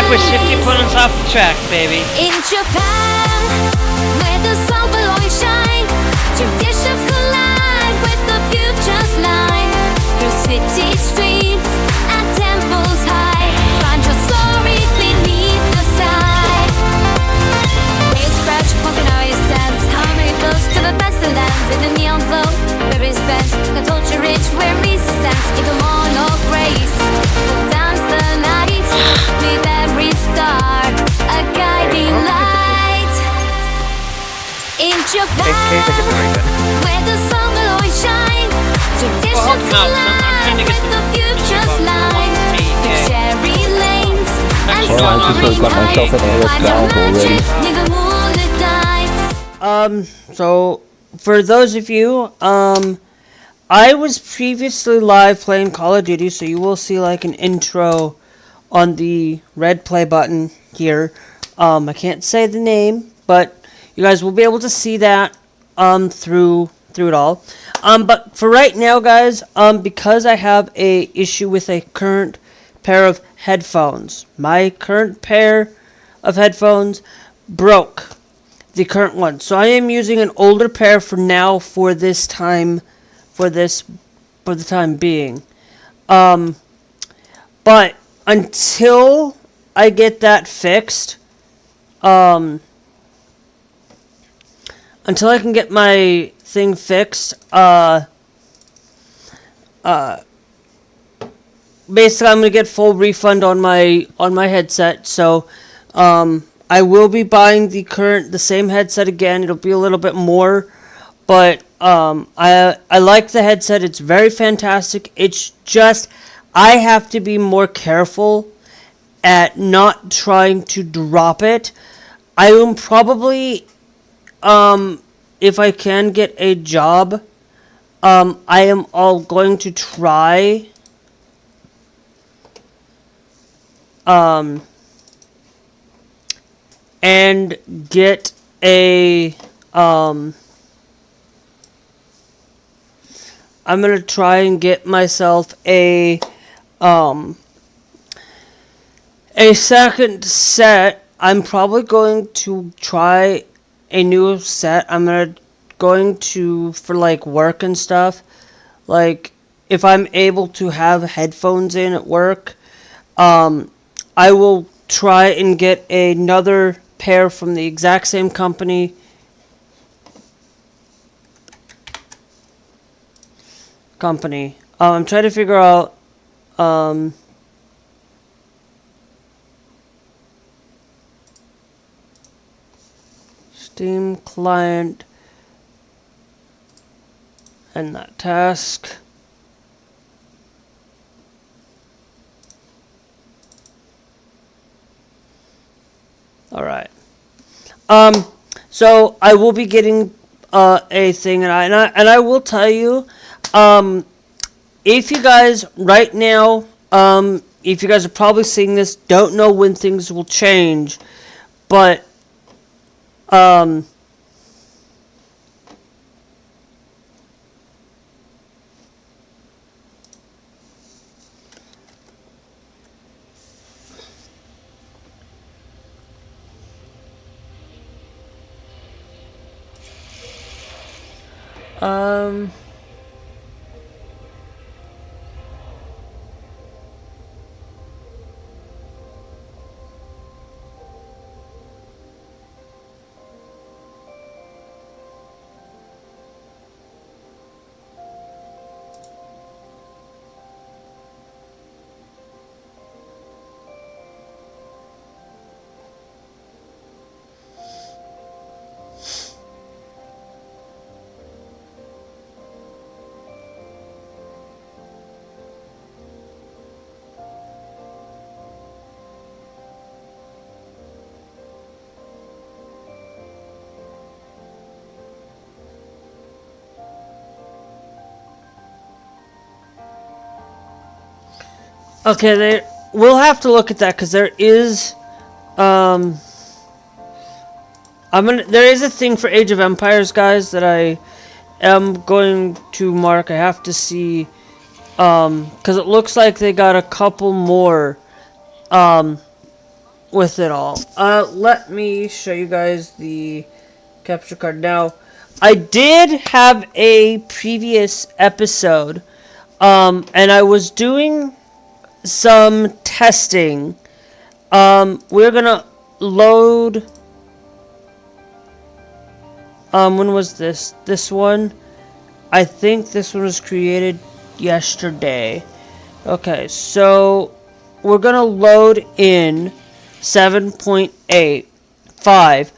we're 50 points off the track, baby. In Japan, where the sun will always shine, traditions collide with the future's line. Through city streets and temples high, find your story beneath the sky. Waves scratch, walking out your sense, harmony flows to the best of lands. In the neon glow, where is bent, the culture rich, where reason stands. In the morn of grace, we'll dance the night with every star, a guiding light. In Japan, where the sun will always shine, traditions collide with the future's line. The cherry lanes and soaring heights, find your magic near the moonlit nights. So for those of you, I was previously live playing Call of Duty, so you will see like an intro on the red play button here. I can't say the name, but you guys will be able to see that through it all. But for right now, guys, because I have a issue with a current pair of headphones, my current pair of headphones broke, the current one. So I am using an older pair for now for this time, for the time being. But until I get that fixed, until I can get my thing fixed, basically I'm gonna get full refund on my headset. So I will be buying the same headset again. It'll be a little bit more, but I like the headset. It's very fantastic. It's just I have to be more careful at not trying to drop it. I am probably, if I can get a job, I am all going to try and get a I'm gonna try and get myself a second set. I'm probably going to try a new set. I'm going to for like work and stuff. Like if I'm able to have headphones in at work, I will try and get another pair from the exact same company. I'm trying to figure out Steam client and that task. All right. So I will be getting a thing, and I will tell you, if you guys right now, if you guys are probably seeing this, don't know when things will change, but okay, we'll have to look at that because there is, there is a thing for Age of Empires, guys, that I am going to mark. I have to see, because it looks like they got a couple more, with it all. Let me show you guys the capture card. Now, I did have a previous episode, and I was doing some testing. We're gonna load. When was this? This one? I think this one was created yesterday. Okay, so we're gonna load in 7.85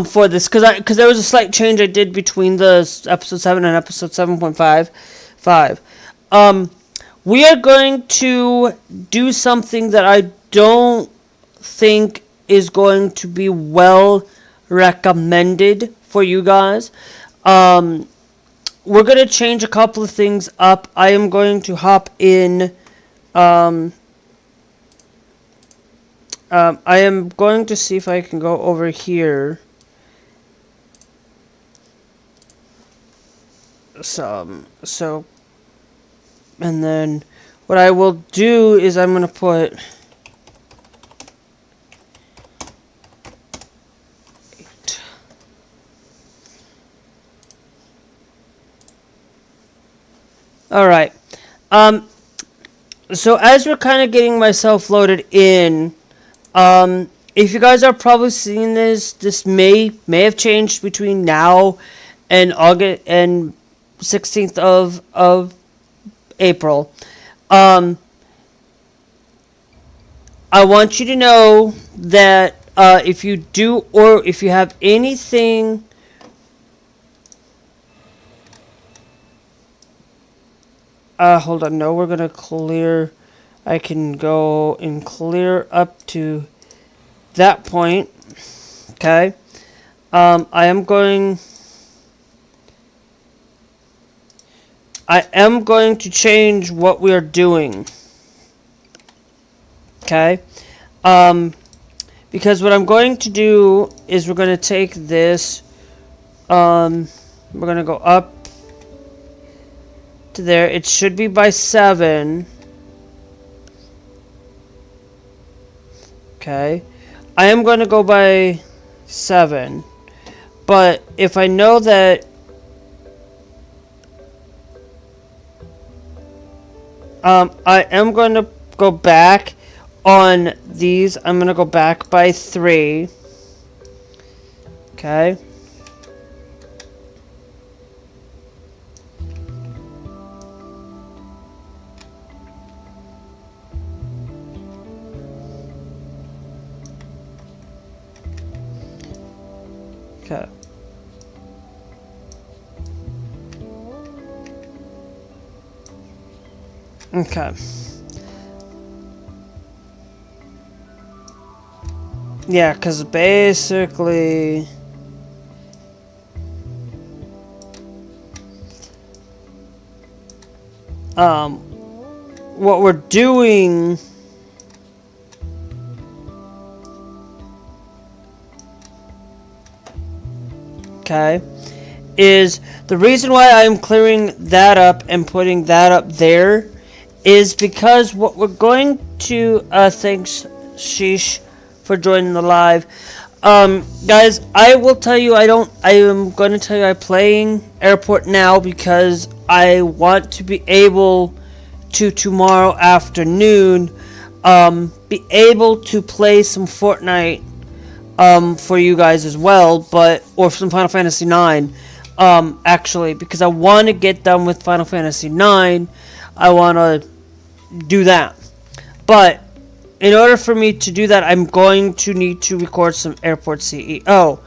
for this because there was a slight change I did between the episode 7 and episode 7.55. We are going to do something that I don't think is going to be well recommended for you guys. We're going to change a couple of things up. I am going to hop in. I am going to see if I can go over here. So, and then what I will do is I'm going to put Alright, so as we're kind of getting myself loaded in, if you guys are probably seeing this may have changed between now and August and 16th of April. I want you to know that if you do, or if you have anything hold on, no, we're gonna clear. I can go and clear up to that point. Okay. I am going to change what we are doing. Okay. Because what I'm going to do is we're going to take this. We're going to go up to there. It should be by 7. Okay. I am going to go by 7. But if I know that I am going to go back on these. I'm going to go back by 3. Okay. Okay. Okay. Yeah, because basically what we're doing is the reason why I'm clearing that up and putting that up there is because what we're going to thanks Sheesh for joining the live. Guys, I will tell you I am going to tell you I'm playing Airport now because I want to be able to tomorrow afternoon be able to play some Fortnite for you guys as well, or some Final Fantasy 9 actually, because I want to get done with Final Fantasy 9. I want to do that, but in order for me to do that, I'm going to need to record some Airport CEO.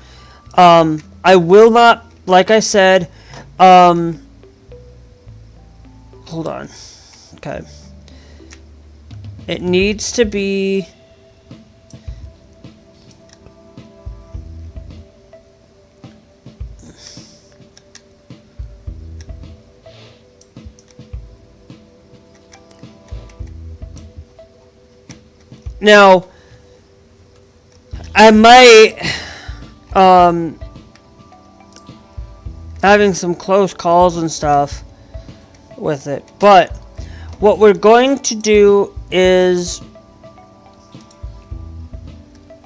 I will not, like I said, hold on. Okay. It needs to be now. I might having some close calls and stuff with it, but what we're going to do is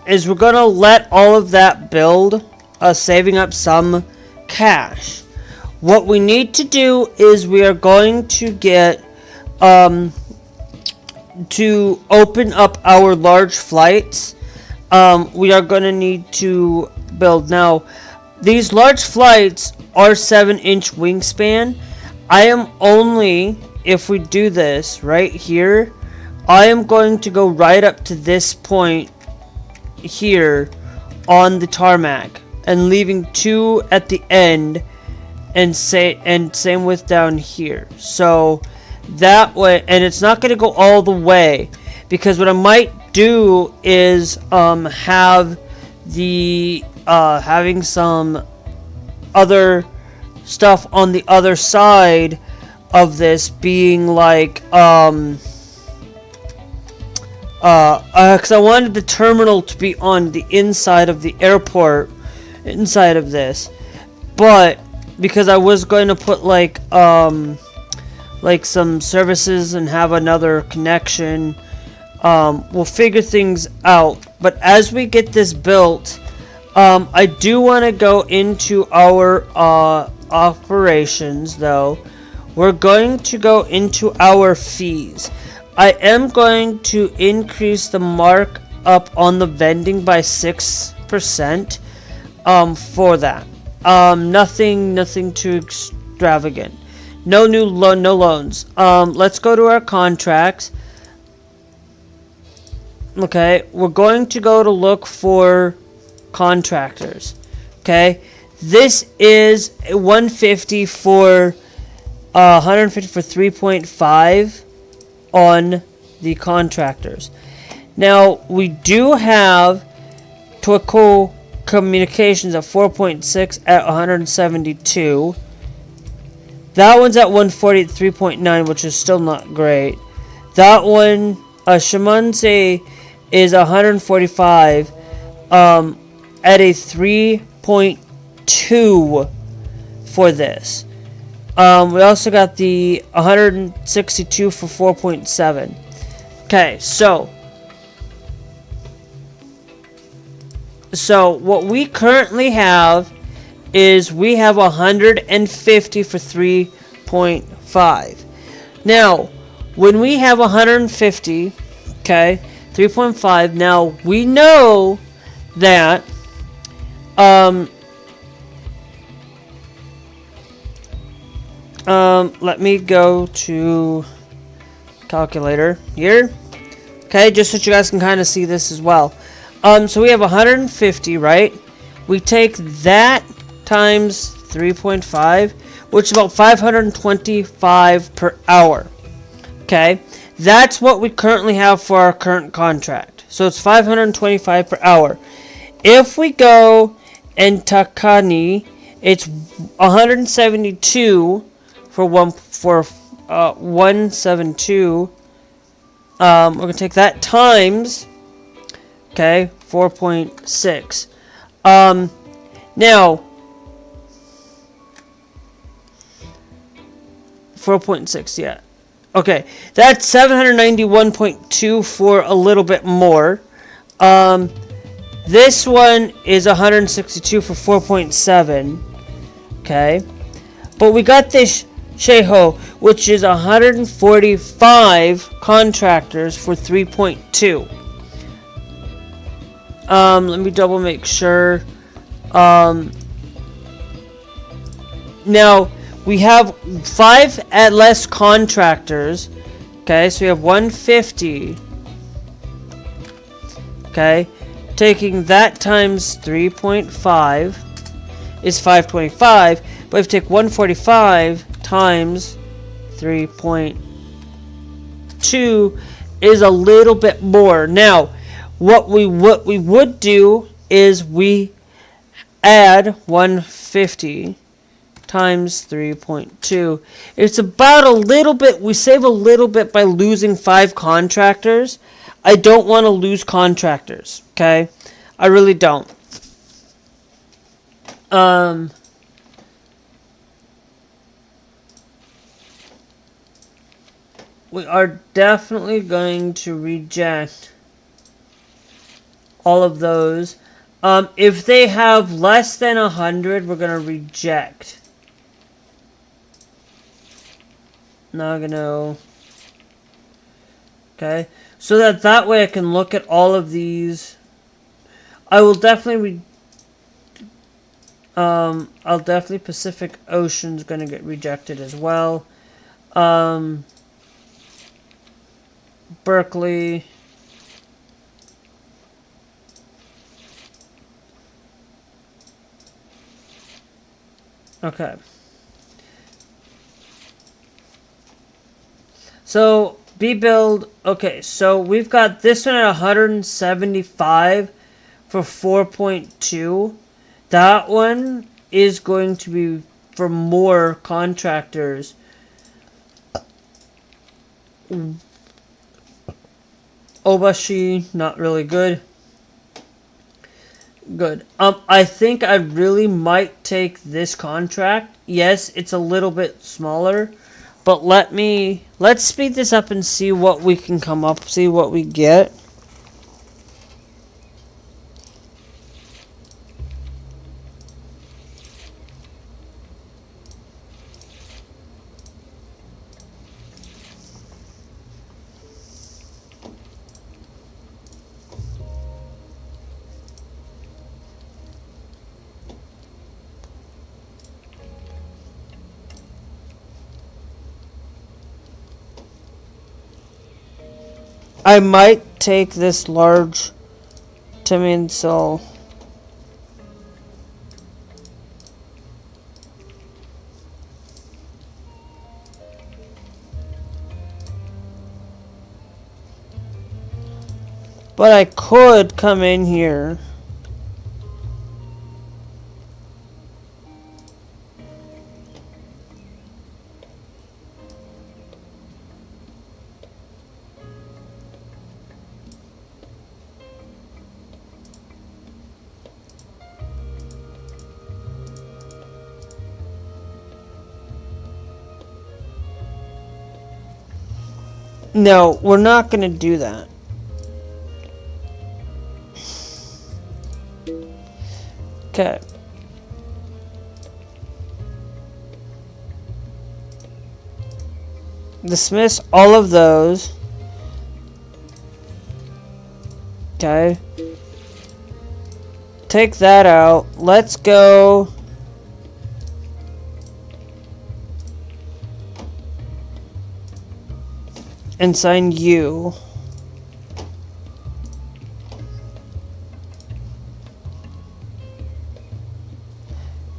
is we're gonna let all of that build, saving up some cash. What we need to do is we are going to get to open up our large flights. We are going to need to build. Now, these large flights are 7-inch wingspan. I am only, if we do this right here, I am going to go right up to this point here on the tarmac and leaving 2 at the end, and same with down here. So that way, and it's not going to go all the way, because what I might do is have the having some other stuff on the other side of this, being like because I wanted the terminal to be on the inside of the airport, inside of this, but because I was going to put like some services and have another connection, we'll figure things out. But as we get this built, I do want to go into our operations, though. We're going to go into our fees. I am going to increase the markup on the vending by 6% for that. Nothing too extravagant. No new no loans. Let's go to our contracts. Okay, we're going to go to look for contractors. Okay, this is 150 for 150 for 3.5 on the contractors. Now we do have tokyko communications at 4.6 at 172. That one's at 140 at 3.9, which is still not great. That one, Shimanse, is 145 at a 3.2 for this. We also got the 162 for 4.7. Okay, so what we currently have is we have 150 for 3.5. Now, when we have 150, okay, 3.5, now we know that let me go to calculator here. Okay, just so you guys can kind of see this as well. So we have 150, right? We take that times 3.5, which is about 525 per hour. Okay, that's what we currently have for our current contract. So it's 525 per hour. If we go and Takani, it's 172 for 172. We're gonna take that times, okay, 4.6. Now 4.6, yeah. Okay, that's 791.2 for a little bit more. This one is 162 for 4.7. Okay, but we got this Sheho, which is 145 contractors for 3.2. Let me double make sure. Now we have 5 at less contractors. Okay, so we have 150. Okay, taking that times 3.5 is 525. But if you take 145 times 3.2 is a little bit more. Now, what we would do is we add 150 times 3.2. It's about a little bit, we save a little bit by losing 5 contractors. I don't want to lose contractors, okay? I really don't. We are definitely going to reject all of those. If they have less than 100, we're gonna reject. Nagano. Okay, so that way I can look at all of these. I will definitely I'll definitely Pacific Ocean's gonna get rejected as well. Berkeley. Okay. So B build. Okay, so we've got this one at 175 for 4.2. That one is going to be for more contractors. Obashi, not really good. Good. I think I really might take this contract. Yes, it's a little bit smaller, but let's speed this up and see what we can come up, see what we get. I might take this large Timian cell. But I could come in here. No, we're not going to do that. Okay. Dismiss all of those. Okay. Take that out. Let's go. And sign you.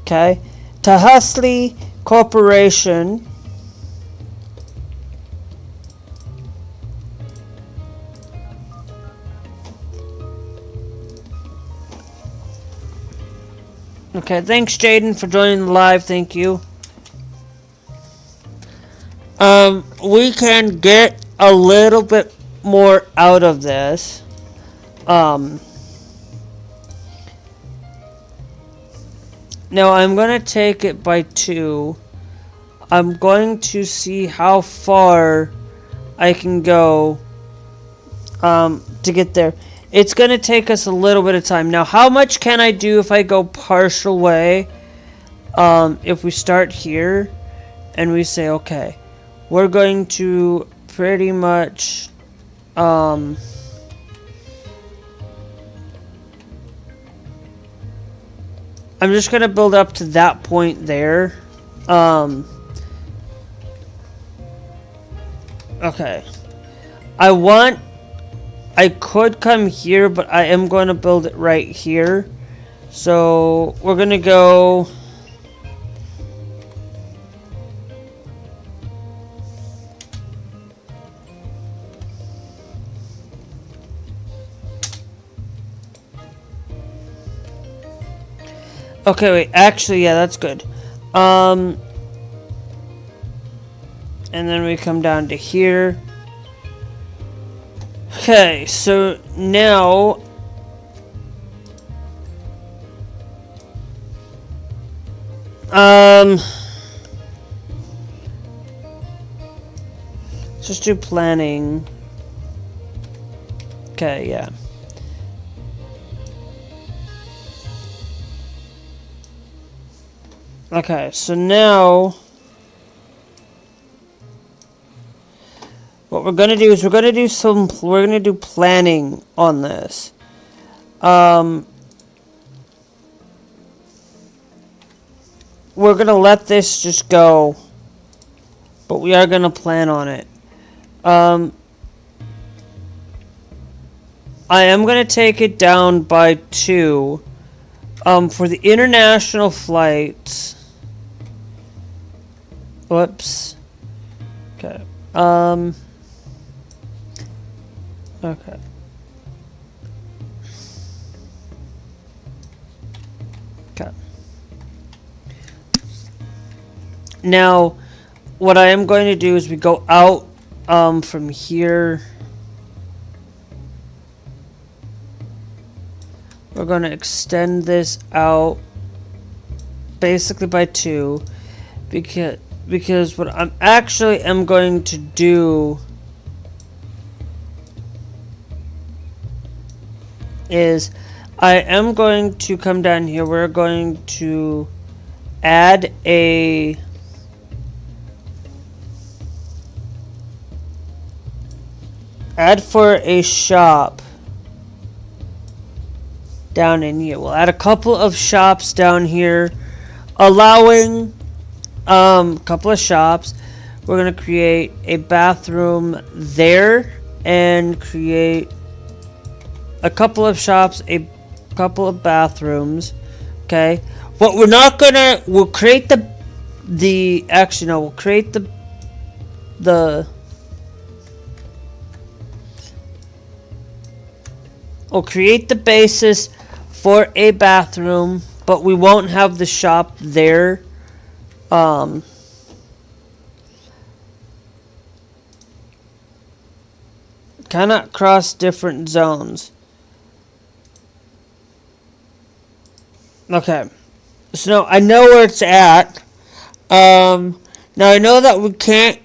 Okay. Tahasli Corporation. Okay, thanks Jaden for joining the live, thank you. We can get a little bit more out of this. Now I'm going to take it by 2. I'm going to see how far I can go to get there. It's going to take us a little bit of time. Now, how much can I do if I go partial way? If we start here and we say, okay, we're going to pretty much I'm just going to build up to that point there. Okay. I could come here, but I am going to build it right here. So, we're going to go... Okay, wait, actually, yeah, that's good. And then we come down to here. Okay, so now... let's just do planning. Okay, yeah. Okay, so now what we're gonna do is we're gonna do planning on this. We're gonna let this just go, but we are gonna plan on it. I am gonna take it down by 2. For the international flights. Whoops. Okay. Okay. Okay. Now, what I am going to do is we go out from here. We're going to extend this out basically by 2 because what I'm actually am going to do is I am going to come down here. We're going to add for a shop down in here. We'll add a couple of shops down here, allowing a couple of shops. We're gonna create a bathroom there and create a couple of shops, a couple of bathrooms. Okay, what we're not gonna, we'll create we'll create we'll create the basis for a bathroom, but we won't have the shop there. Kind of cross different zones. Okay, so now I know where it's at. Now I know that we can't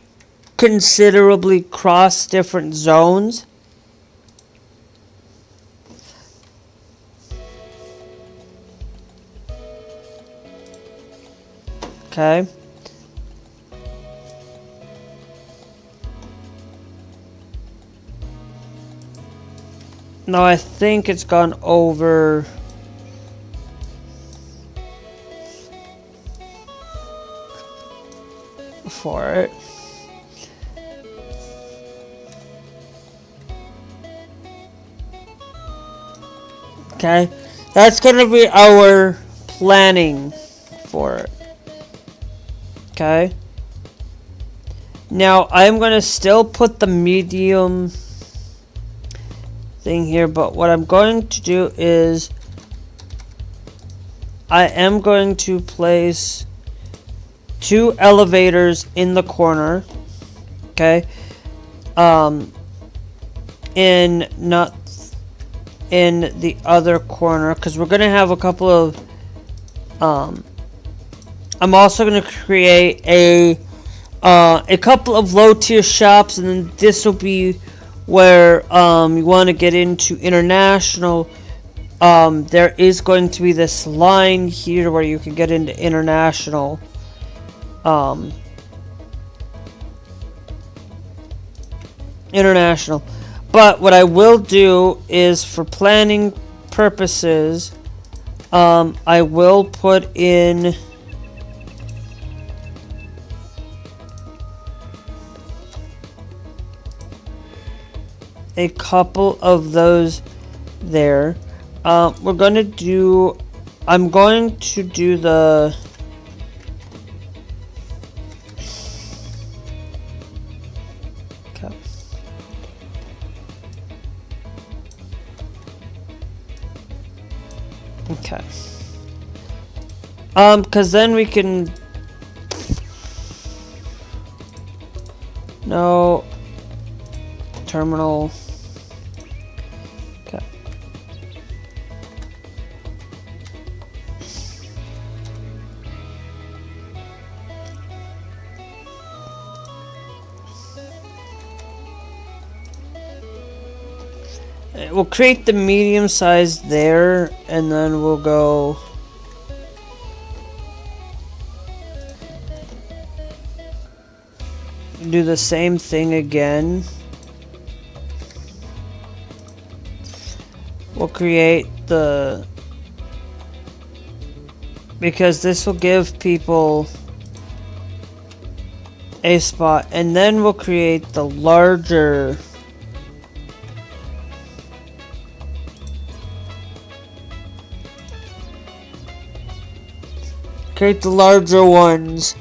considerably cross different zones. Okay. Now I think it's gone over for it. Okay. That's going to be our planning for it. Okay. Now I'm going to still put the medium thing here, but what I'm going to do is I am going to place 2 elevators in the corner. Okay. Not in the other corner, because we're going to have a couple of I'm also going to create a couple of low tier shops, and then this will be where you want to get into international. There is going to be this line here where you can get into international. But what I will do is, for planning purposes, I will put in a couple of those there. I'm going to do the okay. Because then we can no terminal. Okay. We'll create the medium size there, and then we'll go do the same thing again. We'll create the, because this will give people a spot, and then we'll create the larger ones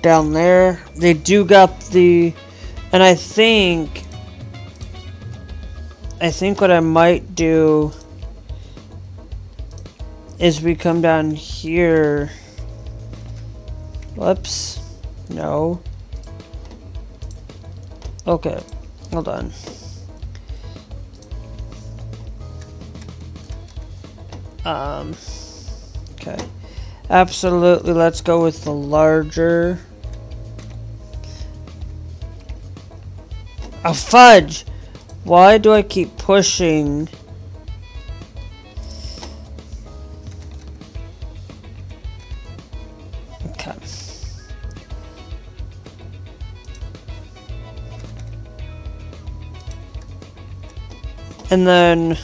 down there. They do got the, and I think what I might do is we come down here. Whoops. No. Okay. Hold on. Okay. Absolutely, let's go with the larger. Oh, fudge! Why do I keep pushing? Okay. And then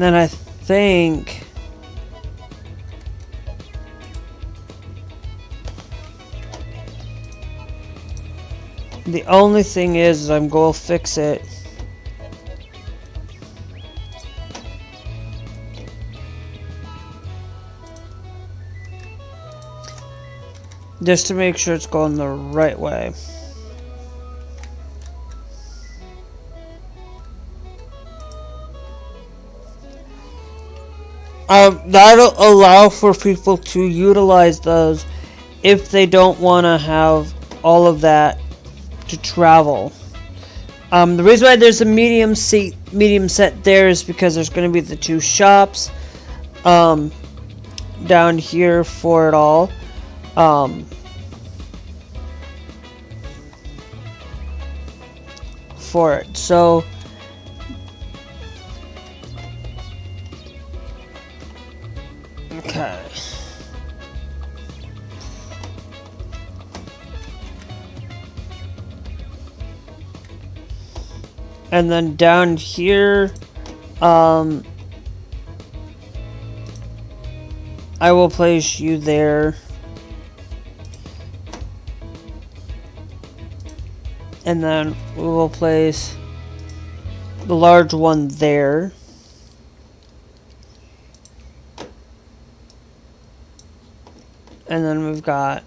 I think the only thing is I'm going to fix it. Just to make sure it's going the right way. That'll allow for people to utilize those if they don't want to have all of that to travel. The reason why there's a medium set there is because there's going to be the two shops down here for it all. For it. So okay. And then down here, I will place you there. And then we will place the large one there. And then we've got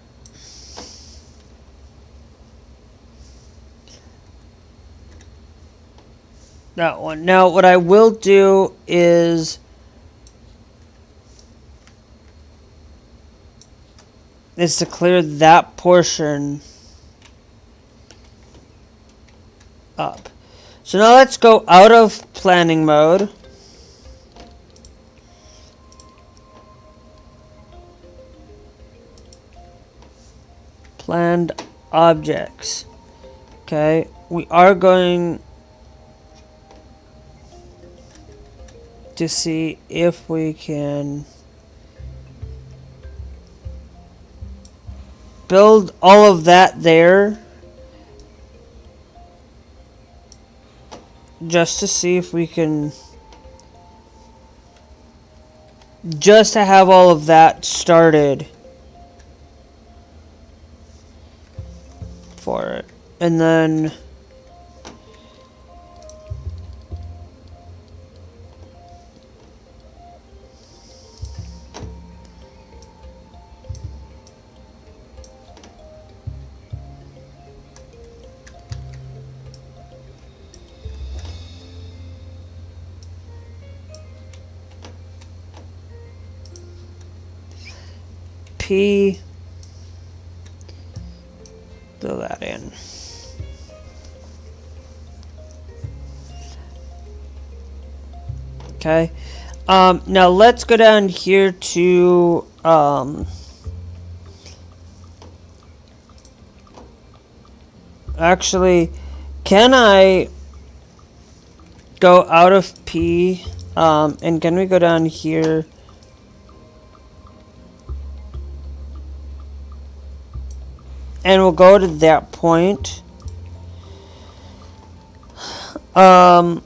that one. Now what I will do is to clear that portion up. So now let's go out of planning mode. Planned objects. Okay, we are going to see if we can build all of that there. Just to see if we can, just to have all of that started for it. And then P, fill that in. Okay. Now let's go down here to actually, can I go out of P, and can we go down here and we'll go to that point. Now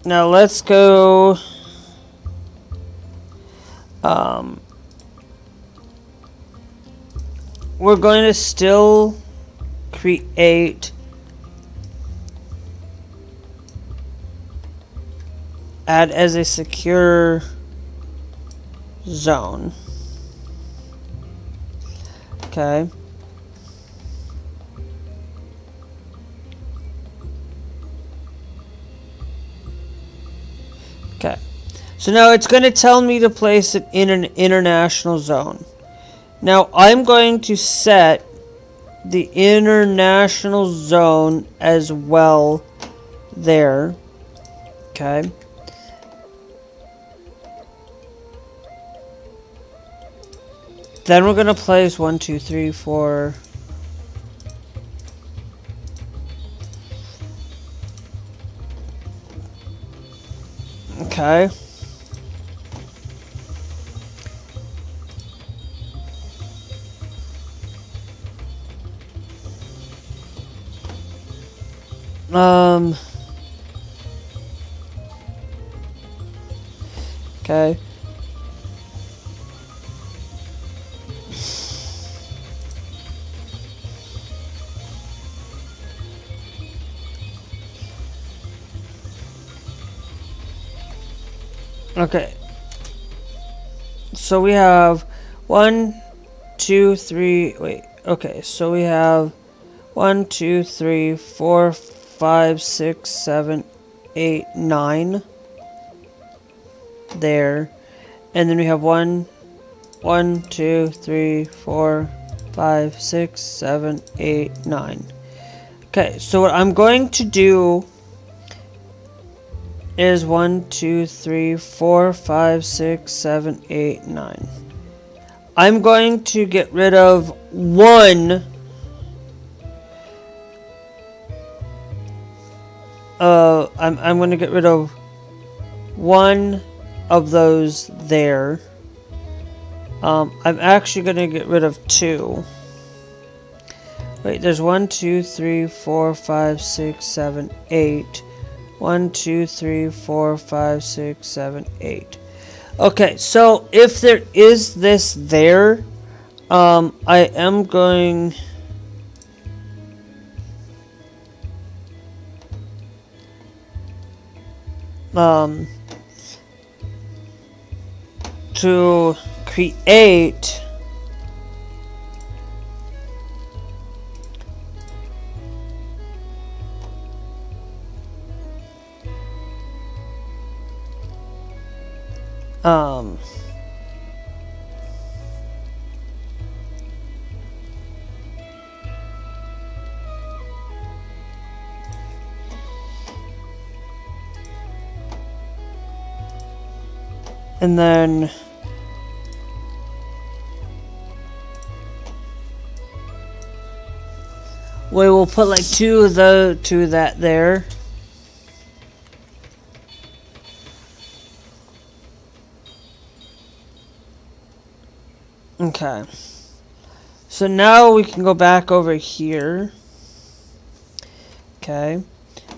let's go. We're going to still create add as a secure zone. Okay. Okay. So now it's going to tell me to place it in an international zone. Now I'm going to set the international zone as well there. Okay. Then we're going to place 1, 2, 3, 4. Okay. Okay. Okay. So we have 1, 2, 3. Wait. Okay. So we have 1, 2, 3, 4, 5, 6, 7, 8, 9. There. And then we have 1, 2, 3, 4, 5, 6, 7, 8, 9. Okay. So what I'm going to do is 1, 2, 3, 4, 5, 6, 7, 8, 9. I'm going to get rid of 1 I'm going to get rid of 1 of those there. I'm actually going to get rid of 2. Wait, there's 1, 2, 3, 4, 5, 6, 7, 8. 1, 2, 3, 4, 5, 6, 7, 8. Okay, so if there is this there, I am going to create and then we will put like 2 of that there. Okay. So now we can go back over here. Okay.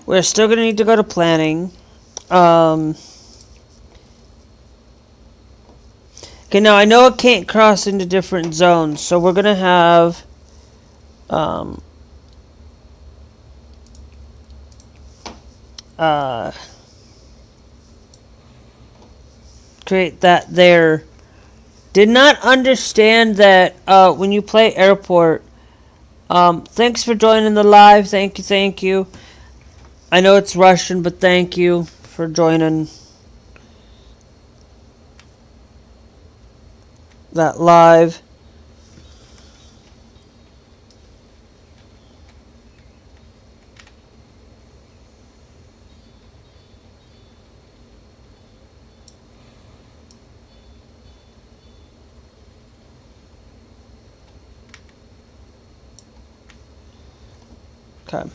We're still going to need to go to planning. Okay, now I know it can't cross into different zones, so we're going to have create that there. Did not understand that when you play airport. Thanks for joining the live. Thank you. I know it's Russian, but thank you for joining that live. Okay.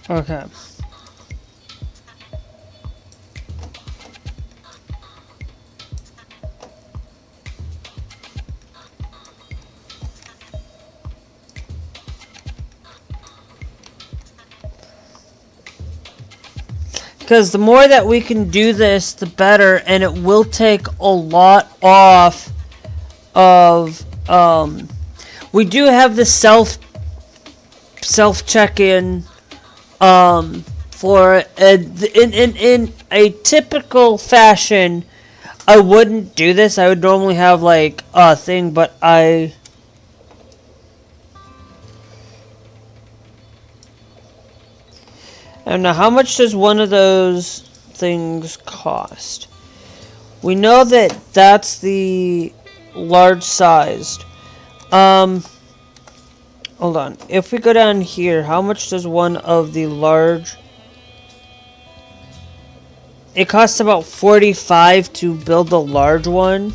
Okay. Because the more that we can do this, the better, and it will take a lot off of, we do have the self check-in, for, in a typical fashion, I wouldn't do this. I would normally have, like, a thing, but I don't know. How much does one of those things cost? We know that that's the large sized. Hold on. If we go down here, how much does one of the large... It costs about 45 to build the large one.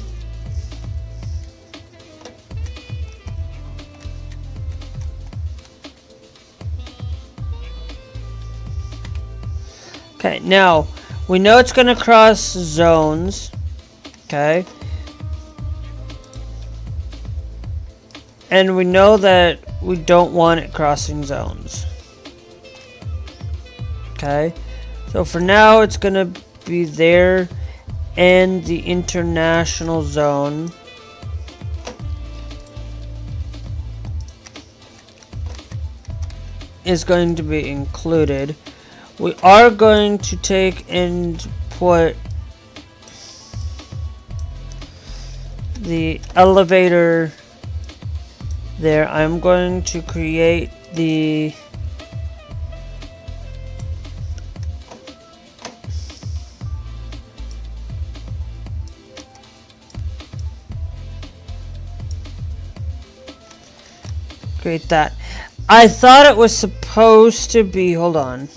Okay, now, we know it's going to cross zones. Okay. And we know that we don't want it crossing zones. Okay. So for now, it's going to be there and the international zone. Is going to be included. We are going to take and put the elevator there. I'm going to create the that. I thought it was supposed to be, hold on.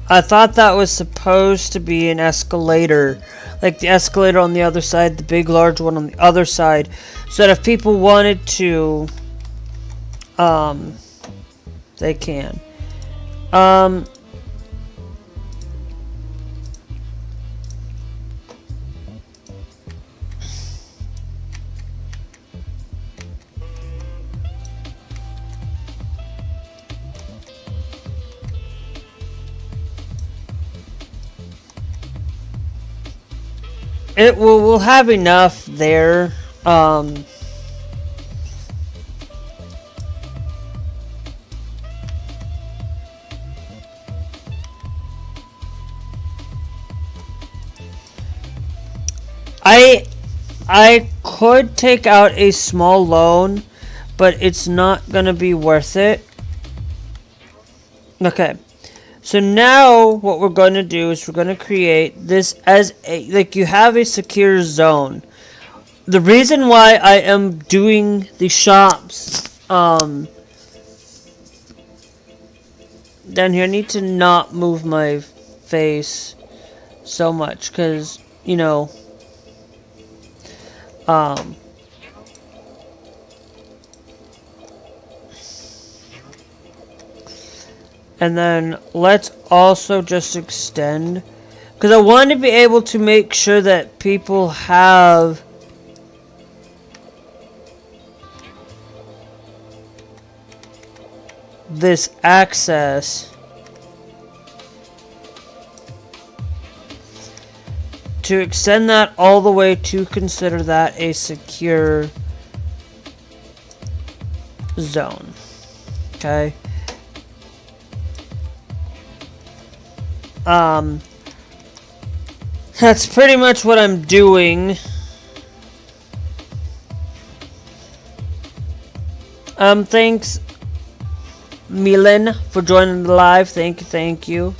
I thought that was supposed to be an escalator. Like the escalator on the other side, the big large one on the other side. So that if people wanted to, they can. We'll have enough there. I could take out a small loan, but it's not gonna be worth it. Okay. So now what we're going to do is we're going to create this as a, like, you have a secure zone. The reason why I am doing the shops down here, I need to not move my face so much because, you know, and then let's also just extend, because I want to be able to make sure that people have this access to extend that all the way to consider that a secure zone. Okay. That's pretty much what I'm doing. Thanks, Milan, for joining the live. Thank you.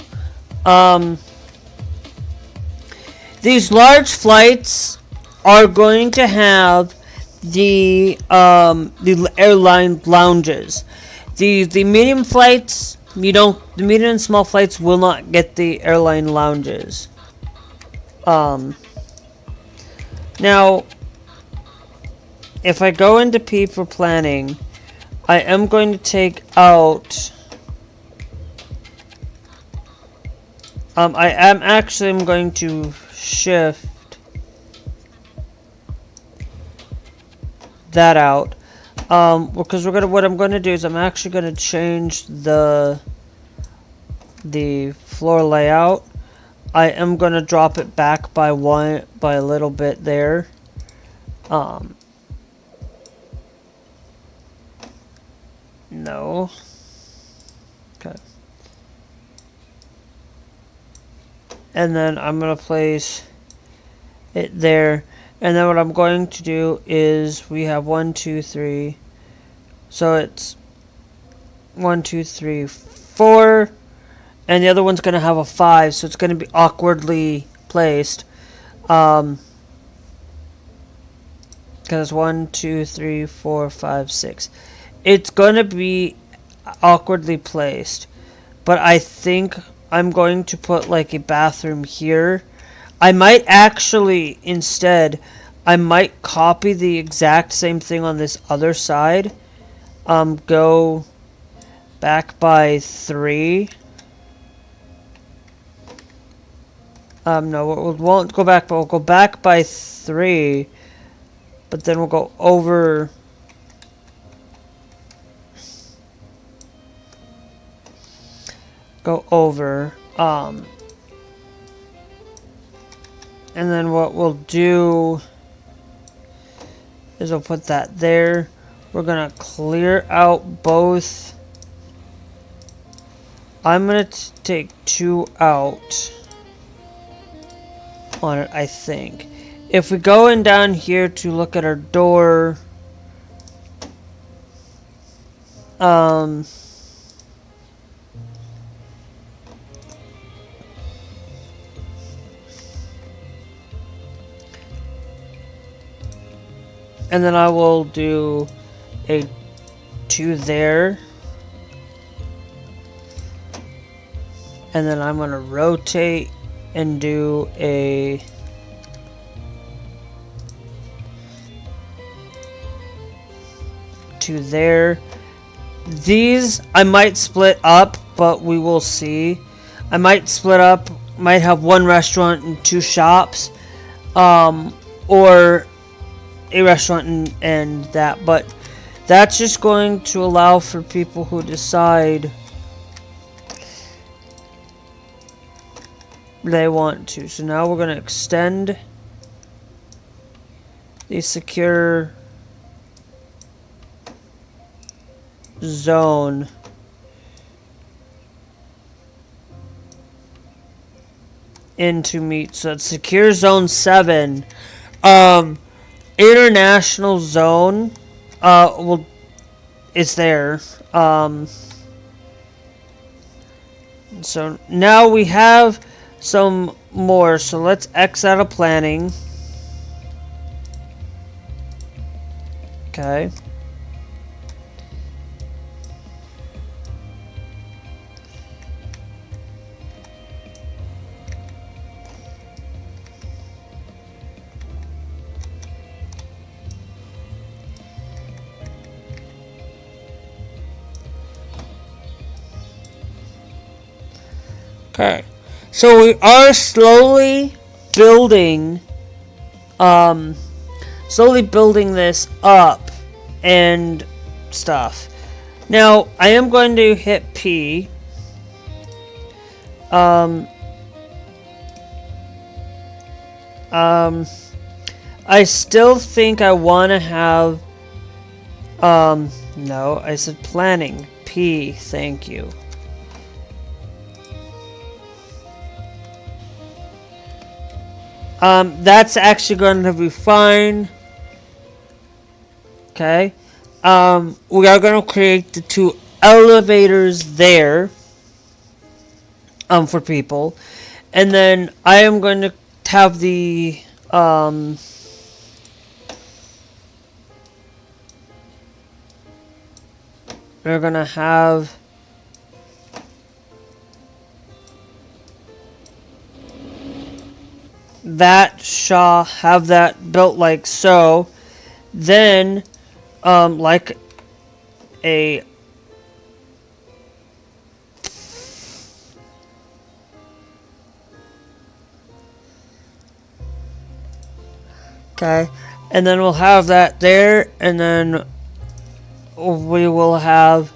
These large flights are going to have the airline lounges. The medium flights, the medium and small flights will not get the airline lounges. Now, if I go into P for planning, I am going to take out. I am actually going to shift that out. Because what I'm gonna do is I'm actually gonna change the floor layout. I am gonna drop it back by a little bit there. No. Okay. And then I'm gonna place it there. And then what I'm going to do is we have 1, 2, 3. So it's 1, 2, 3, 4. And the other one's going to have a 5. So it's going to be awkwardly placed. Because 1, 2, 3, 4, 5, 6. It's going to be awkwardly placed. But I think I'm going to put like a bathroom here. I might actually, instead, I might copy the exact same thing on this other side. Go back by 3. No, we won't go back, but we'll go back by 3. But then we'll go over. Go over. And then what we'll do is we'll put that there. We're going to clear out both. I'm going to take 2 out on it, I think. If we go in down here to look at our door, and then I will do a 2 there. And then I'm going to rotate and do a 2 there. These I might split up, but we will see. I might split up, might have 1 restaurant and 2 shops. Or a restaurant and that, but that's just going to allow for people who decide they want to. So now we're going to extend the secure zone into meet. So it's secure zone 7. International zone, well, it's there. So now we have some more. So let's X out of planning. Okay. Okay, so we are slowly building this up and stuff. Now, I am going to hit P. I still think I want to have, no, I said planning. P, thank you. That's actually going to be fine. Okay. We are going to create the 2 elevators there. For people. And then I am going to have the, we're going to have that have that built like so. Then like a okay, and then we'll have that there, and then we will have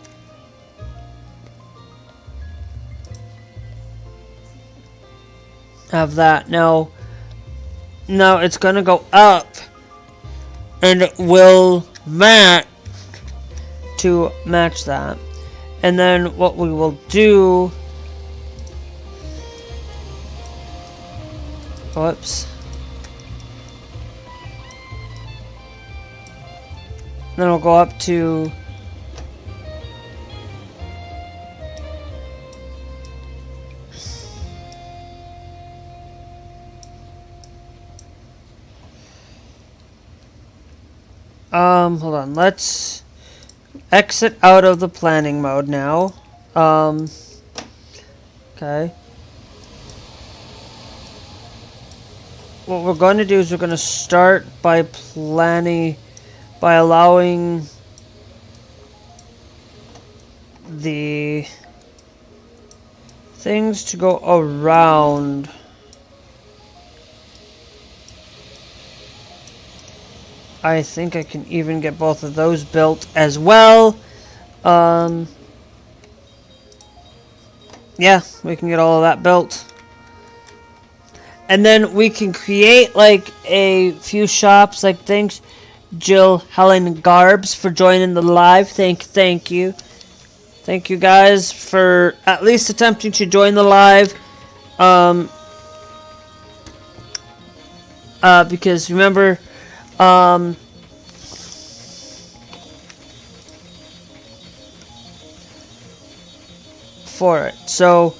that. Now it's gonna go up, and it will match that. And then what we will do, whoops. Then we'll go up to hold on, let's exit out of the planning mode now. Okay. What we're going to do is we're going to start by allowing the things to go around. I think I can even get both of those built as well. Yeah, we can get all of that built. And then we can create like a few shops, like thanks Jill, Helen, and Garbs for joining the live. Thank you. Thank you guys for at least attempting to join the live. Because remember, for it. So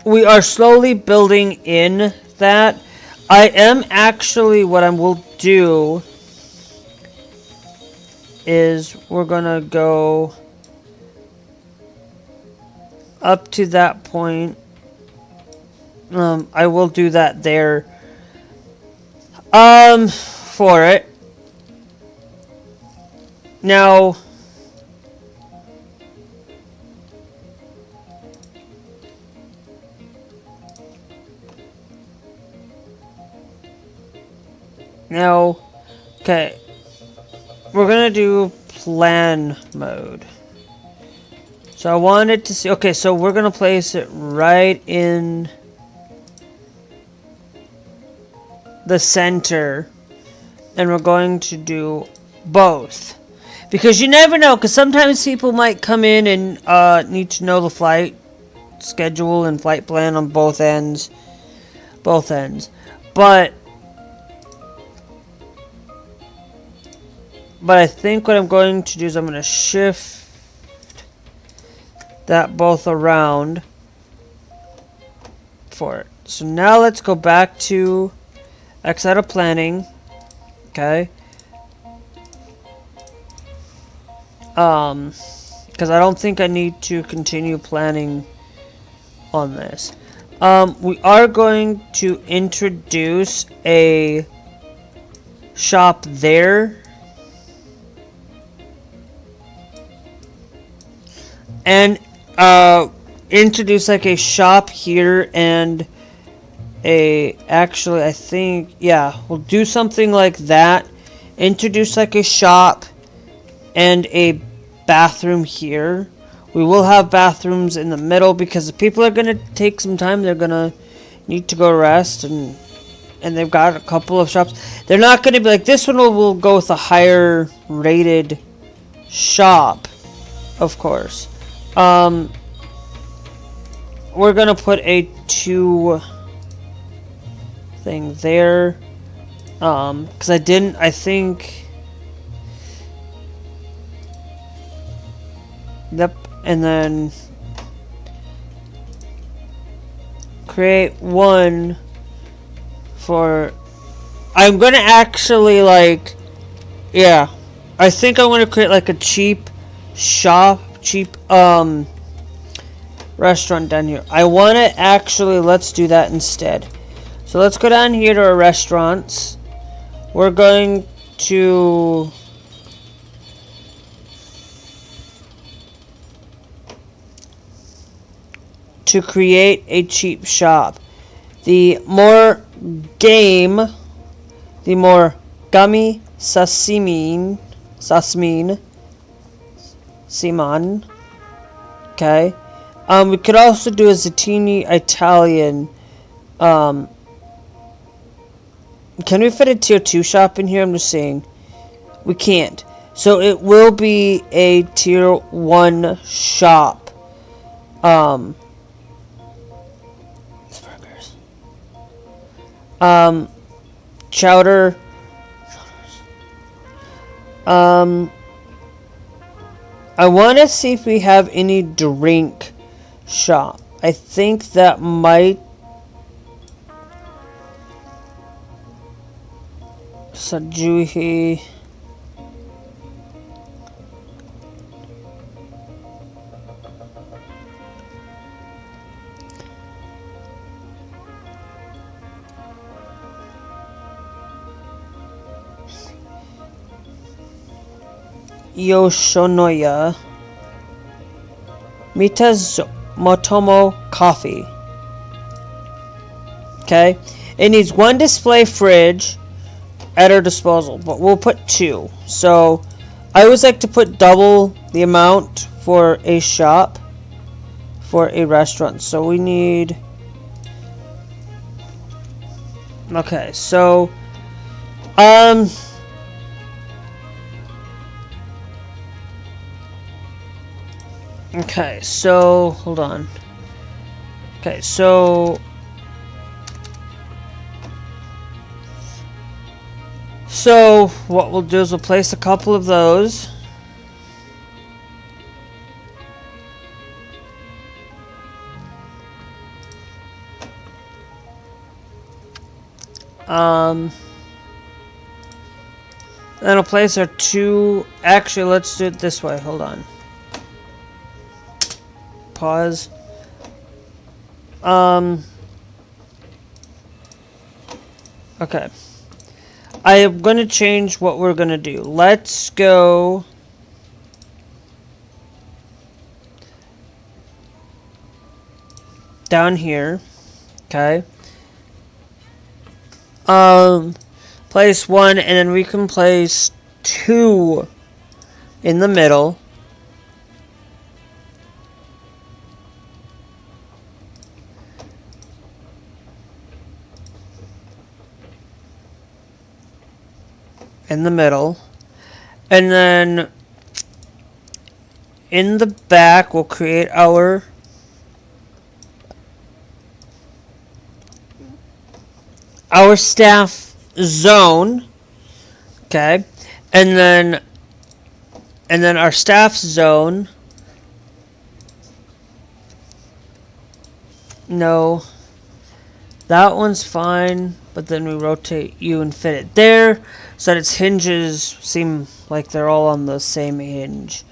we are slowly building in that. I am actually, what I will do is we're gonna go up to that point. I will do that there. For it. Now, okay, we're gonna do plan mode. So I wanted to see, okay, so we're gonna place it right in the center, and we're going to do both, because you never know, because sometimes people might come in and need to know the flight schedule and flight plan on both ends, but I think what I'm going to do is I'm going to shift that both around for it. So now let's go back to X out of planning. Okay. Because I don't think I need to continue planning on this. We are going to introduce a shop there. And introduce like a shop here and actually I think, yeah, we'll do something like that. Introduce like a shop and a bathroom here. We will have bathrooms in the middle because the people are going to take some time. They're going to need to go rest, and they've got a couple of shops. They're not going to be like, this one will go with a higher rated shop, of course. We're gonna put a 2 thing there, because I think, yep, and then create 1 for, I'm gonna actually like, yeah, I think I'm gonna create like a cheap shop, restaurant down here. I want to actually, let's do that instead. So let's go down here to our restaurants. We're going to to create a cheap shop. The more gummy sasmin, Simon. Okay. We could also do a zucchini Italian. Can we fit a tier 2 shop in here? I'm just saying. We can't. So it will be a tier 1 shop. Burgers. Chowder. I want to see if we have any drink shop. I think that might. Sajuhi. Yoshonoya Motomo Coffee. Okay, it needs 1 display fridge at our disposal, but we'll put 2. So I always like to put double the amount for a shop, for a restaurant. So we need. Okay, so okay, so hold on. Okay, so what we'll do is we'll place a couple of those. Then we'll place our 2. Actually, let's do it this way. Hold on. Pause. Okay. I am going to change what we're going to do. Let's go. Down here. Okay. Place 1, and then we can place 2 in the middle. In the middle, and then in the back we'll create our staff zone. Okay, and then our staff zone. No, that one's fine, but then we rotate you and fit it there so that its hinges seem like they're all on the same hinge.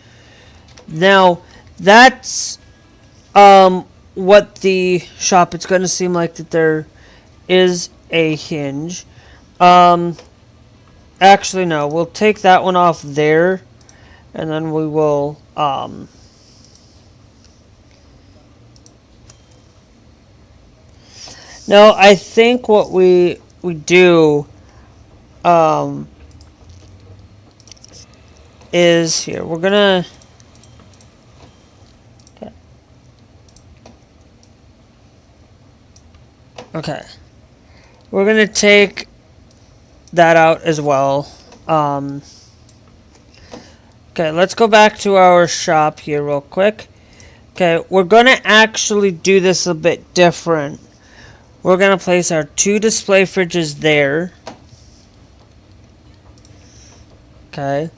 Now, that's what the shop, it's going to seem like that there is a hinge. Actually, no, we'll take that one off there, and then we will no, I think what we do is here. We're gonna okay. We're gonna take that out as well. Okay, let's go back to our shop here real quick. Okay, we're gonna actually do this a bit different. We're going to place our 2 display fridges there. Okay.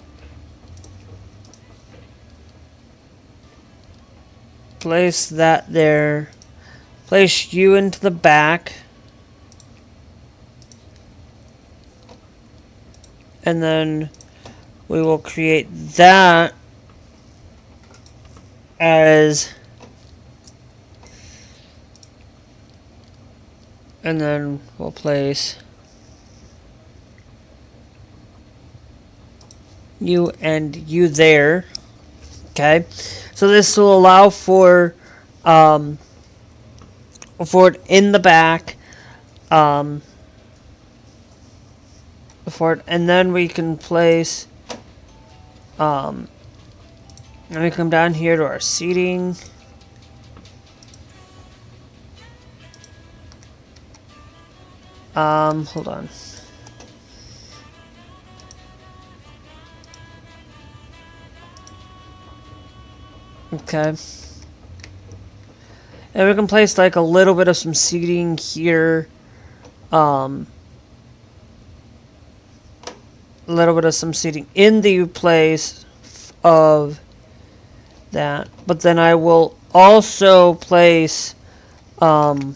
Place that there. Place you into the back. And then we will create that as... And then we'll place you and you there. Okay. So this will allow for for it in the back. For it, and then we can place. Let me come down here to our seating. Hold on. Okay. And we can place like a little bit of some seating here. A little bit of some seating in the place of that. But then I will also place a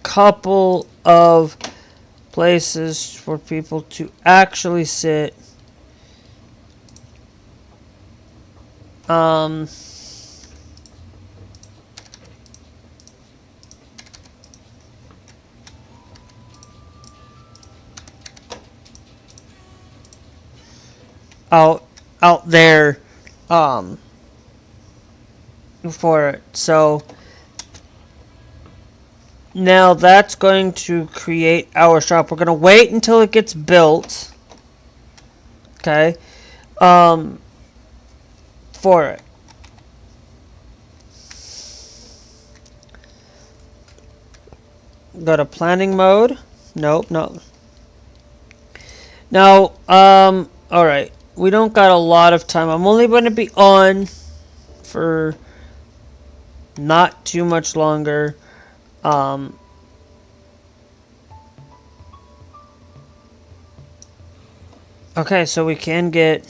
couple of places for people to actually sit. Out there for it. So now that's going to create our shop. We're going to wait until it gets built. Okay. For it. Go to planning mode. Nope, no. Now, alright. We don't got a lot of time. I'm only going to be on for not too much longer. Okay, so we can get...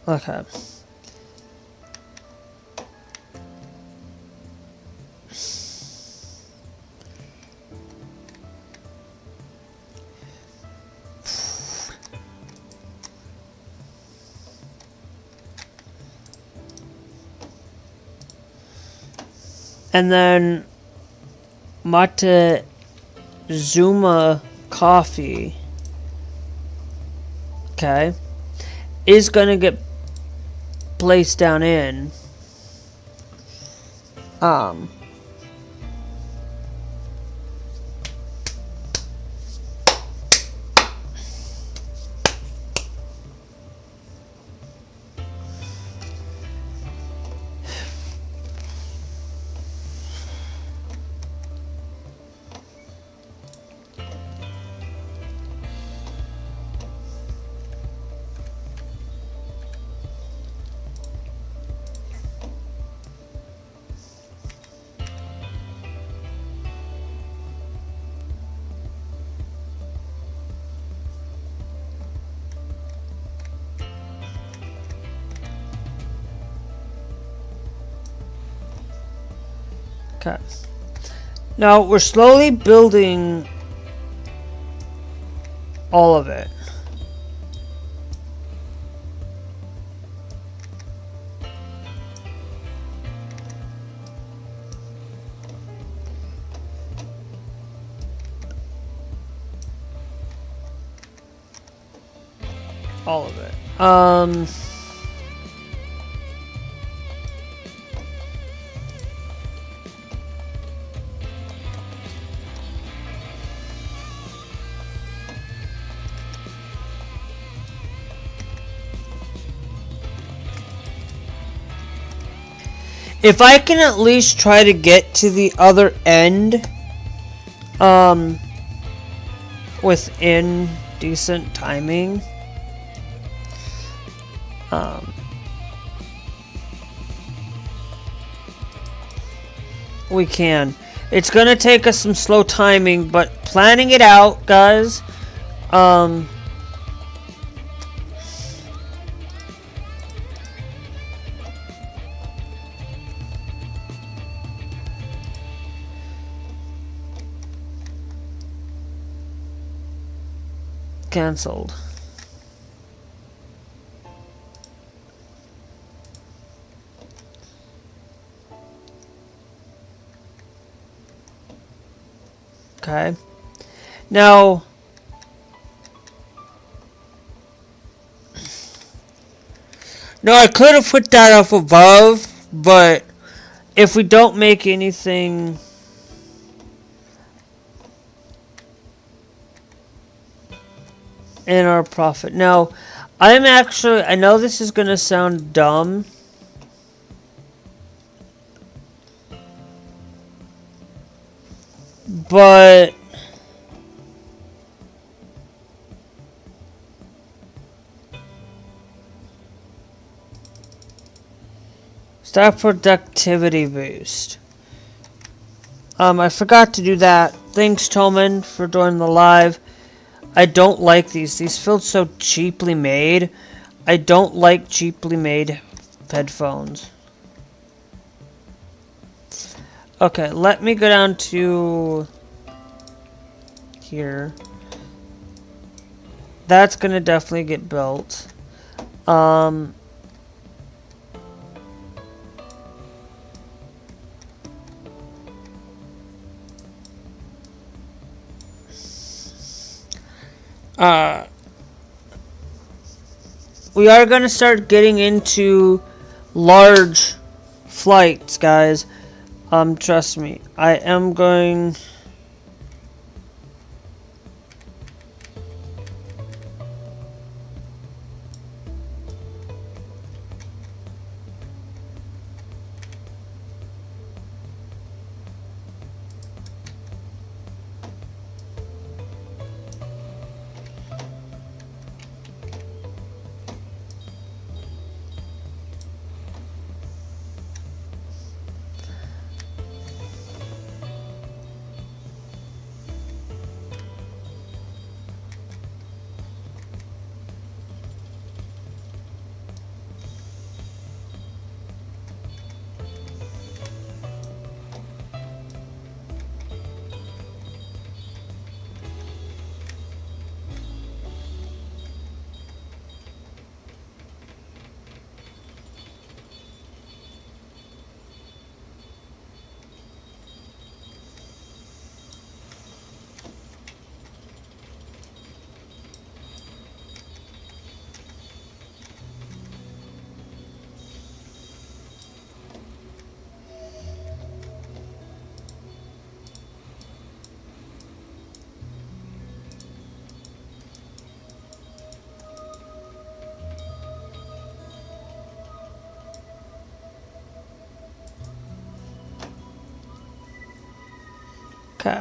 Okay. And then Montezuma coffee, okay, is going to get placed down in. Okay. Now we're slowly building all of it. All of it. If I can at least try to get to the other end, within decent timing, we can. It's gonna take us some slow timing, but planning it out, guys, cancelled. Okay. Now, I could have put that up above, but if we don't make anything in our profit. Now, I know this is going to sound dumb, but start productivity boost. I forgot to do that. Thanks, Toman, for joining the live. I don't like these. These feel so cheaply made. I don't like cheaply made headphones. Okay, let me go down to here. That's gonna definitely get built. We are going to start getting into large flights, guys. Trust me. I am going... Okay.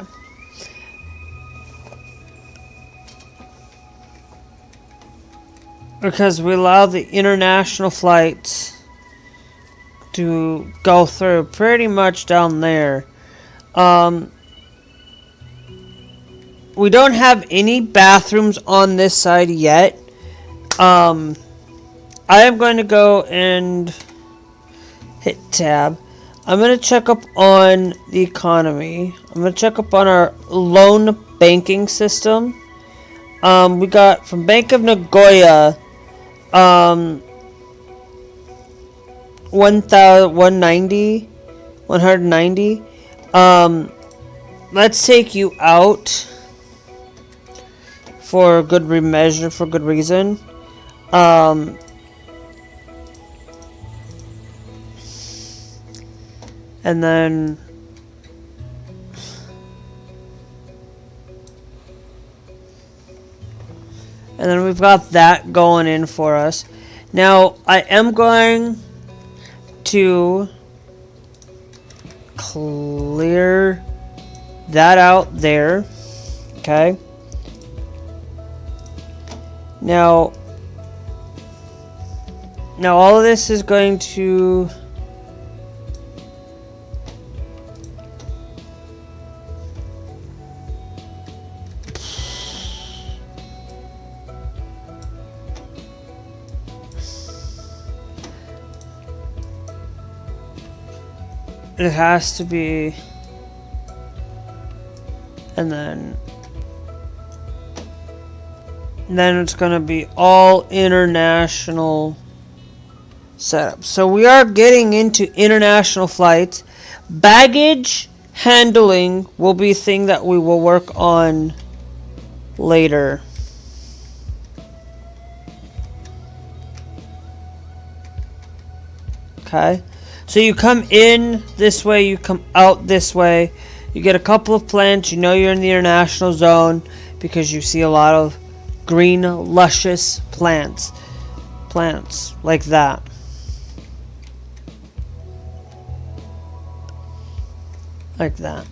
Because we allow the international flights to go through pretty much down there. We don't have any bathrooms on this side yet. I am going to go and hit tab. I'm going to check up on the economy. I'm going to check up on our loan banking system. We got from Bank of Nagoya, 190. Let's take you out for good measure, for good reason. And then we've got that going in for us. Now, I am going to clear that out there. Okay. Now all of this is going to... It has to be, and then it's going to be all international setup. So we are getting into international flights. Baggage handling will be a thing that we will work on later. Okay, so you come in this way, you come out this way, you get a couple of plants, you know you're in the international zone because you see a lot of green luscious plants like that. Like that.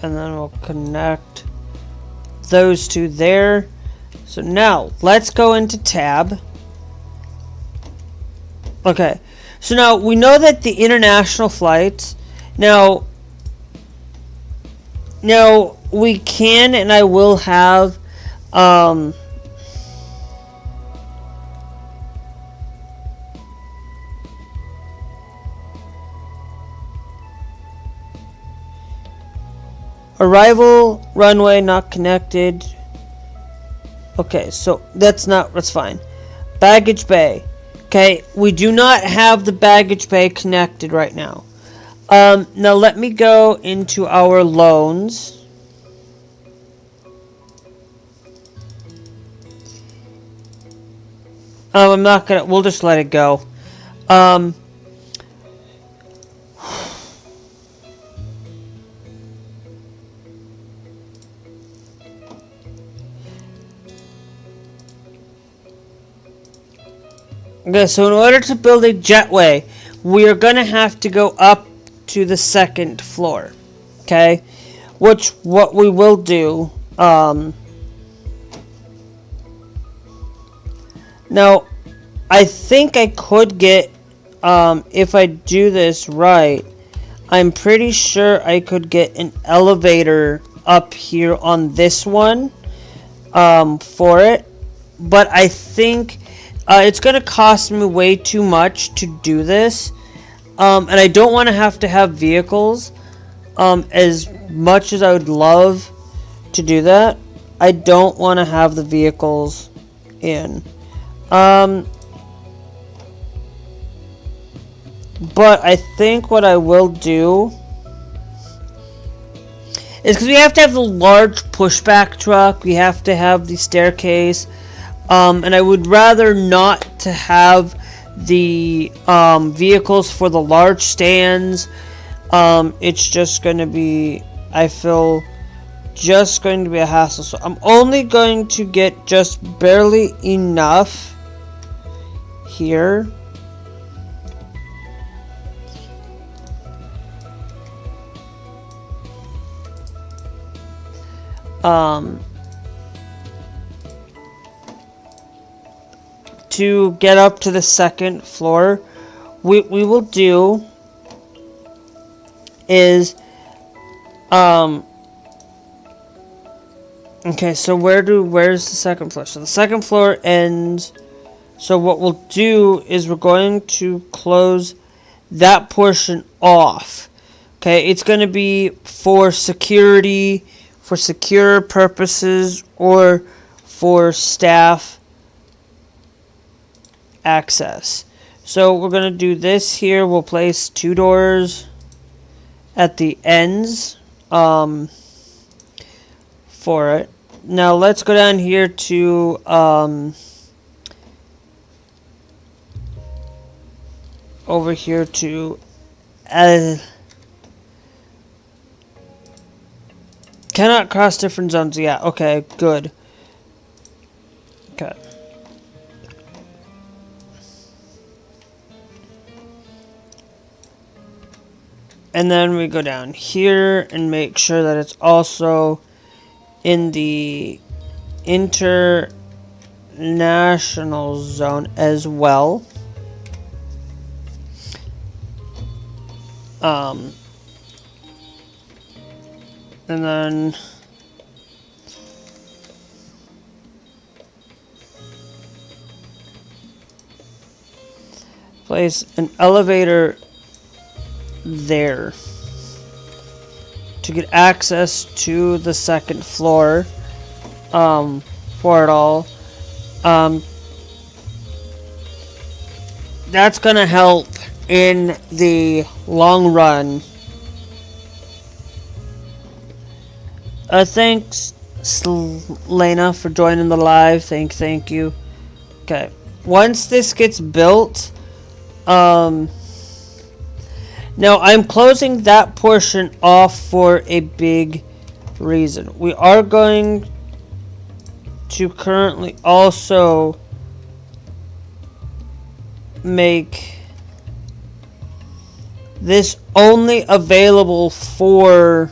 And then we'll connect those two there. So now let's go into tab. Okay, so now we know that the international flights, now we can and I will have arrival runway not connected. Okay, so that's fine. Baggage bay. Okay, we do not have the baggage bay connected right now. Now let me go into our loans. I'm not gonna, we'll just let it go. Okay, so in order to build a jetway, we are going to have to go up to the second floor. Okay? What we will do, now, I think I could get, if I do this right, I'm pretty sure I could get an elevator up here on this one, for it. But I think it's going to cost me way too much to do this. And I don't want to have vehicles. As much as I would love to do that, I don't want to have the vehicles in. But I think what I will do is, because we have to have the large pushback truck, we have to have the staircase, and I would rather not to have the vehicles for the large stands. It's just going to be, I feel, just going to be a hassle. So I'm only going to get just barely enough here. To get up to the second floor, we will do is okay, so where's the second floor? So the second floor ends. So what we'll do is we're going to close that portion off. Okay, it's going to be for security, for secure purposes, or for staff access. So we're going to do this here. We'll place 2 doors at the ends for it. Now let's go down here to over here to cannot cross different zones. Yeah, okay, good. Okay. And then we go down here and make sure that it's also in the international zone as well. And then place an elevator there to get access to the second floor for it all. that's gonna help in the long run. Thanks, Lena, for joining the live. Thank you. Okay, once this gets built, now I'm closing that portion off for a big reason. We are going to currently also make this only available for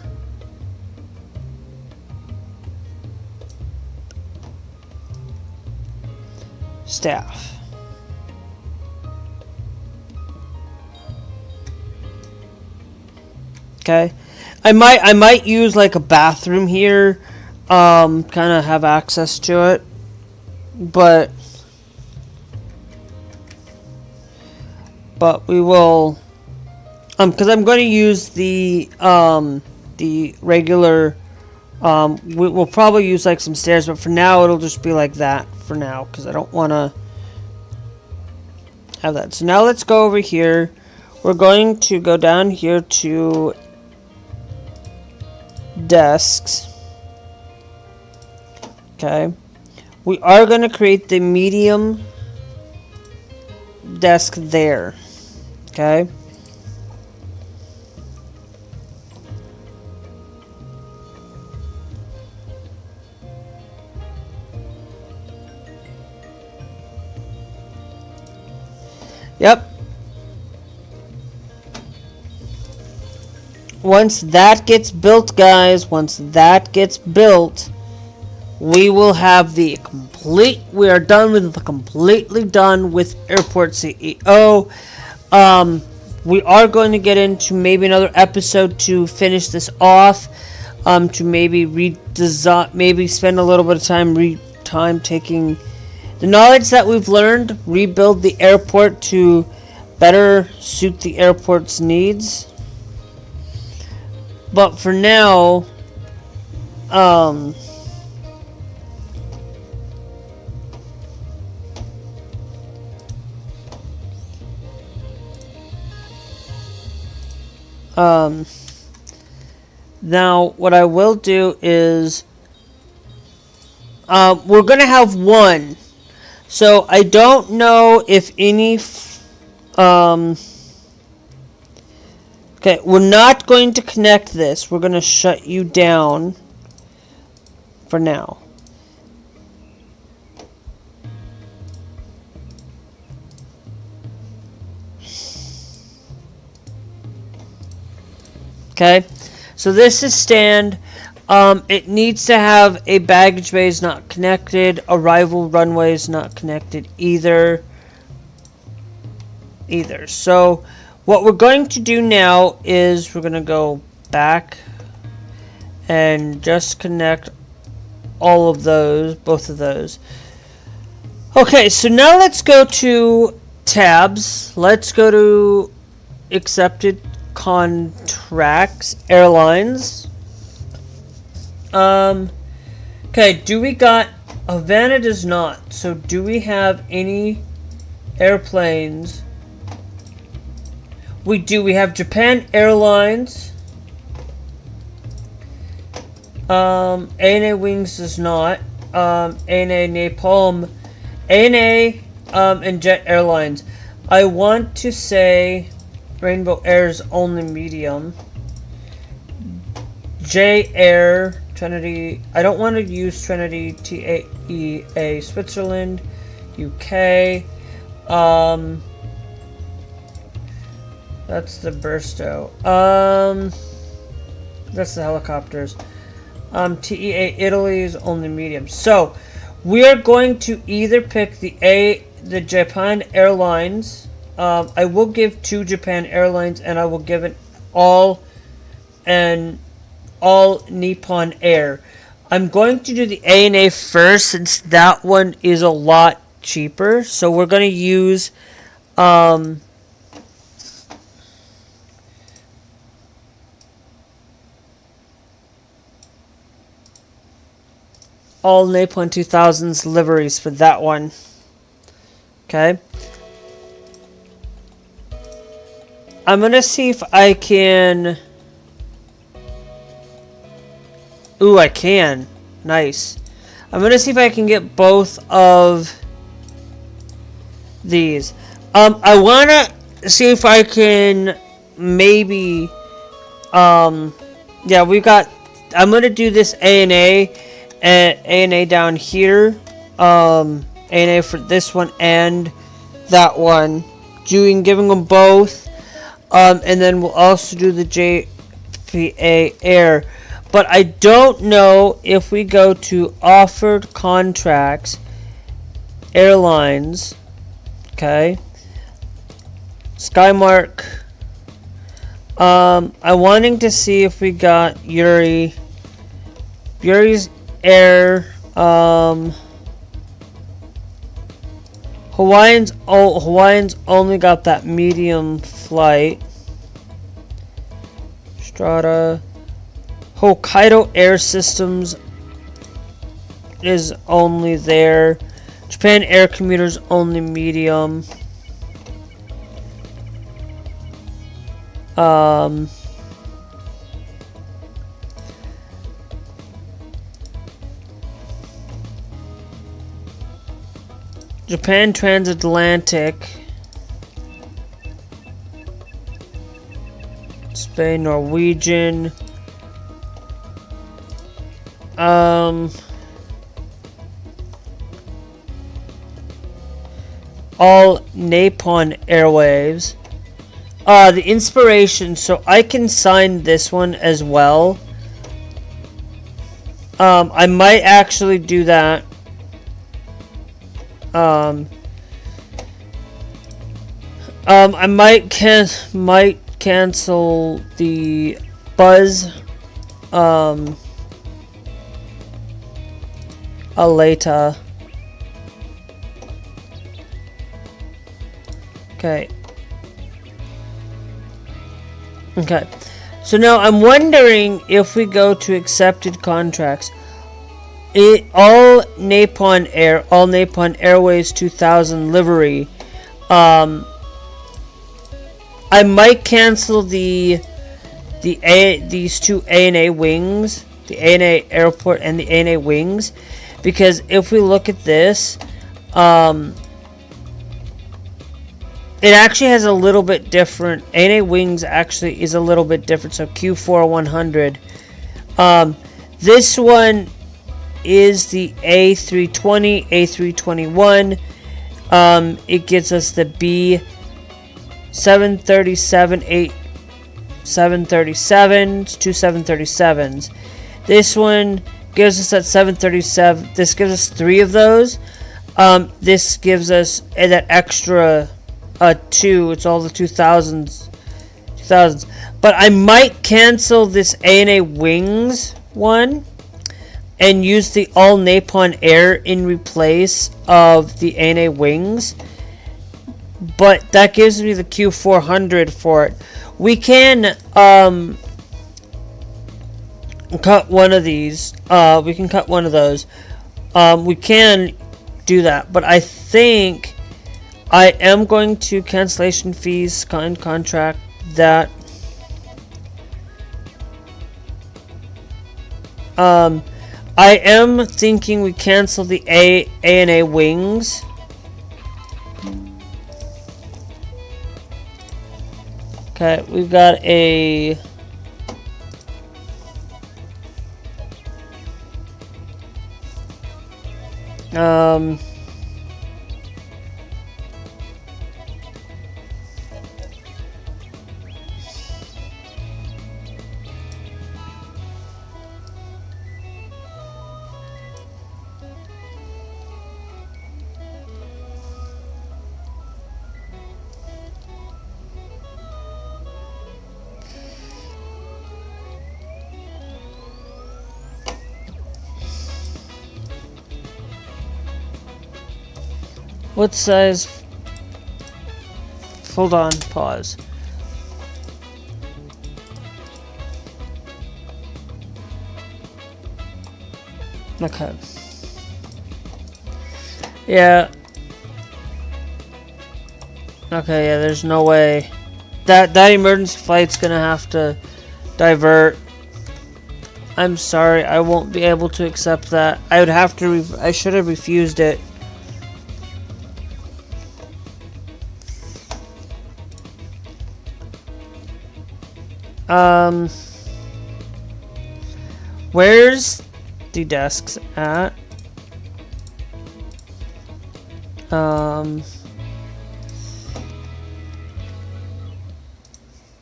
staff. Okay, I might use like a bathroom here, kind of have access to it, but we will, because I'm going to use the regular, we'll probably use like some stairs, but for now it'll just be like that for now, because I don't want to have that. So now let's go over here. We're going to go down here to desks. Okay, we are going to create the medium desk there. Okay, yep. Once that gets built, guys, once that gets built, we will have the complete, we are done with the completely done with Airport CEO. We are going to get into maybe another episode to finish this off, to maybe redesign, maybe spend a little bit of time taking the knowledge that we've learned, rebuild the airport to better suit the airport's needs. But for now, now what I will do is, we're gonna have one. So I don't know if any, okay, we're not going to connect this. We're going to shut you down for now. Okay, so this is stand. It needs to have a baggage bay is not connected. Arrival runway is not connected either. So what we're going to do now is we're going to go back and just connect all of those, both of those. Okay, so now let's go to tabs. Let's go to accepted contracts, airlines. Okay, do we got, Havana does not. So do we have any airplanes? We do. We have Japan Airlines. ANA Wings does not. ANA Napalm. ANA and Jet Airlines. I want to say Rainbow Air's only medium. J Air, Trinity. I don't want to use Trinity, TAEA, Switzerland, UK. That's the Bursto. That's the helicopters. TEA Italy is only medium. So we are going to either pick the Japan Airlines. I will give 2 Japan Airlines, and I will give it all Nippon Air. I'm going to do the ANA first, since that one is a lot cheaper. So we're going to use all Nippon 2000s liveries for that one. Okay. I'm gonna see if I can. Ooh, I can. Nice. I'm gonna see if I can get both of these. I wanna see if I can maybe. Yeah, we got. I'm gonna do this A&A down here. A&A for this one and that one. Giving them both. And then we'll also do the JPA Air. But I don't know if we go to offered contracts, airlines, okay, Skymark. I'm wanting to see if we got Yuri's Air. Hawaiian's only got that medium flight. Strata. Hokkaido Air Systems is only there. Japan Air Commuters only medium. Japan Transatlantic. Spain Norwegian. All Nippon Airwaves. The Inspiration, so I can sign this one as well. I might actually do that. I might cancel the Buzz later. Okay. So now I'm wondering if we go to accepted contracts. All Nippon Airways 2000 livery. I might cancel these two A&A wings, the A&A airport and the A&A wings, because if we look at this, it actually has a little bit different. A&A wings actually is a little bit different. So Q4100. This one is the A320, A321. It gives us the B737, 737s, two 737s. This one gives us that 737. This gives us 3 of those. This gives us that extra 2. It's all the 2000s. But I might cancel this A&A Wings one and use the all Nippon Air in replace of the A&A Wings. But that gives me the Q400 for it. We can cut one of these. We can cut one of those. We can do that. But I think I am going to cancellation fees contract that. I am thinking we cancel the A&A Wings. Okay, we've got a what size? Hold on, pause. Okay. Yeah. Okay, yeah, there's no way that emergency flight's gonna have to divert. I'm sorry, I won't be able to accept that. I would have to. I should have refused it. Where's the desks at?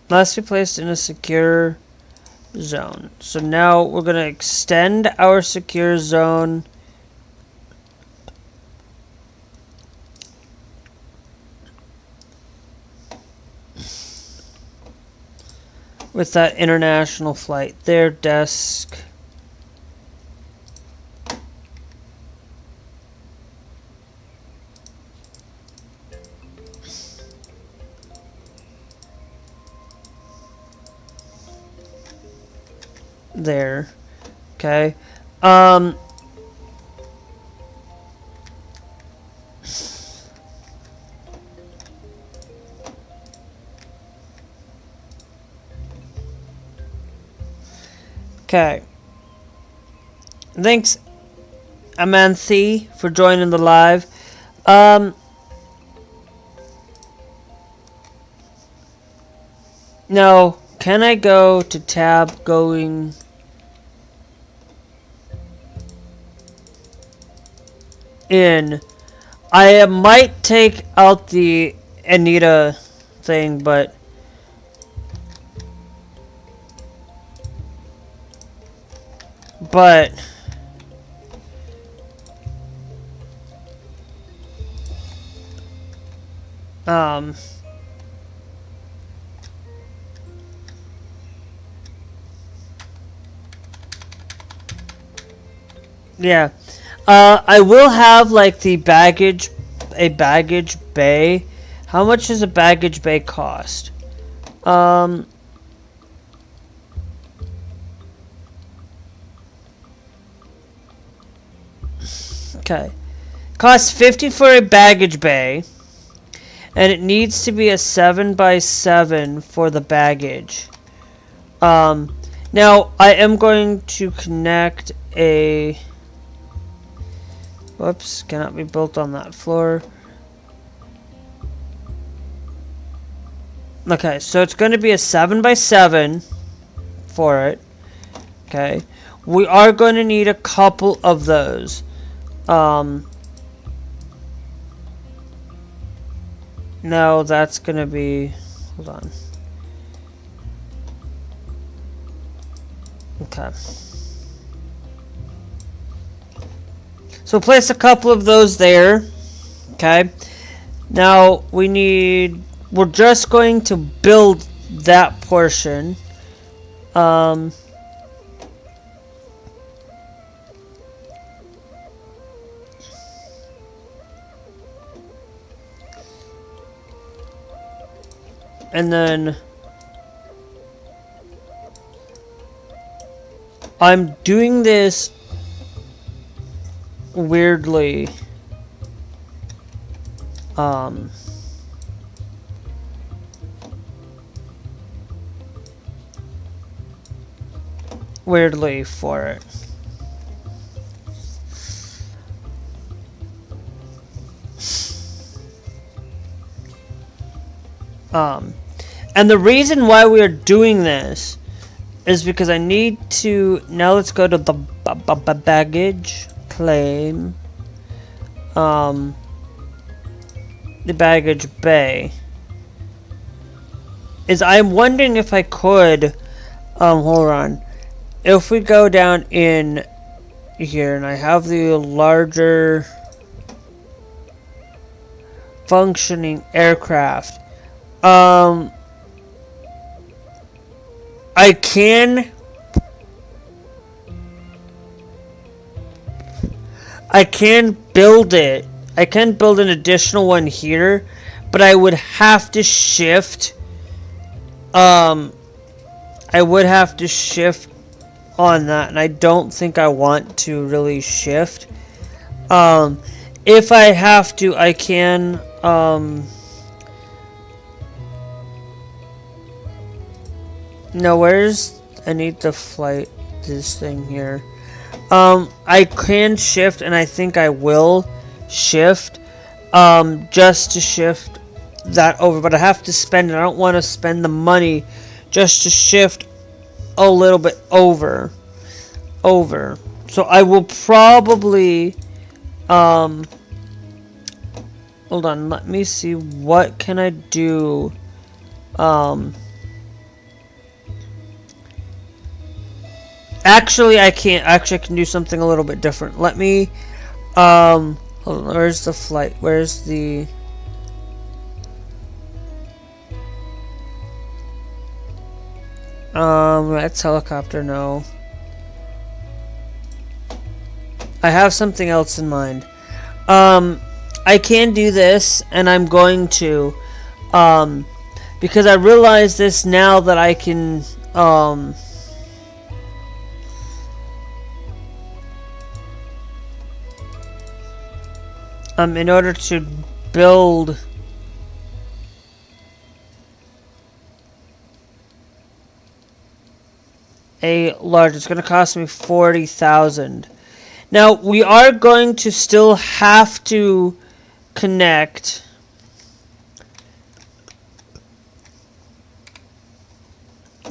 Must be placed in a secure zone. So now we're going to extend our secure zone with that international flight. Their desk. There. Okay. Okay. Thanks, Amanthi, for joining the live. Now, can I go to tab going... in? I might take out the Anita thing, but... yeah. I will have like a baggage bay. How much does a baggage bay cost? Okay. Costs 50 for a baggage bay. And it needs to be a 7x7 for the baggage. Now I am going to connect a... Whoops, cannot be built on that floor. Okay, so it's going to be a 7x7 for it. Okay. We are going to need a couple of those. No, that's going to be... Hold on. Okay. So place a couple of those there. Okay. Now we need... We're just going to build that portion. And then I'm doing this weirdly. Weirdly for it. And the reason why we are doing this is because I need to... Now let's go to the baggage claim. The baggage bay. Is I'm wondering if I could... hold on. If we go down in here and I have the larger functioning aircraft... I can build it. I can build an additional one here, but I would have to shift. I would have to shift on that, and I don't think I want to really shift. If I have to, I can. No, where's... I need the flight, this thing here. I can shift, and I think I will shift, just to shift that over, but I have to spend it. I don't want to spend the money just to shift a little bit over. So I will probably, hold on, let me see, what can I do, actually I can't, actually I can do something a little bit different. Let me, hold on, where's the flight, where's the, that's helicopter, no. I have something else in mind. I can do this, and I'm going to, because I realize this now that I can, in order to build a large, it's going to cost me 40,000. Now, we are going to still have to connect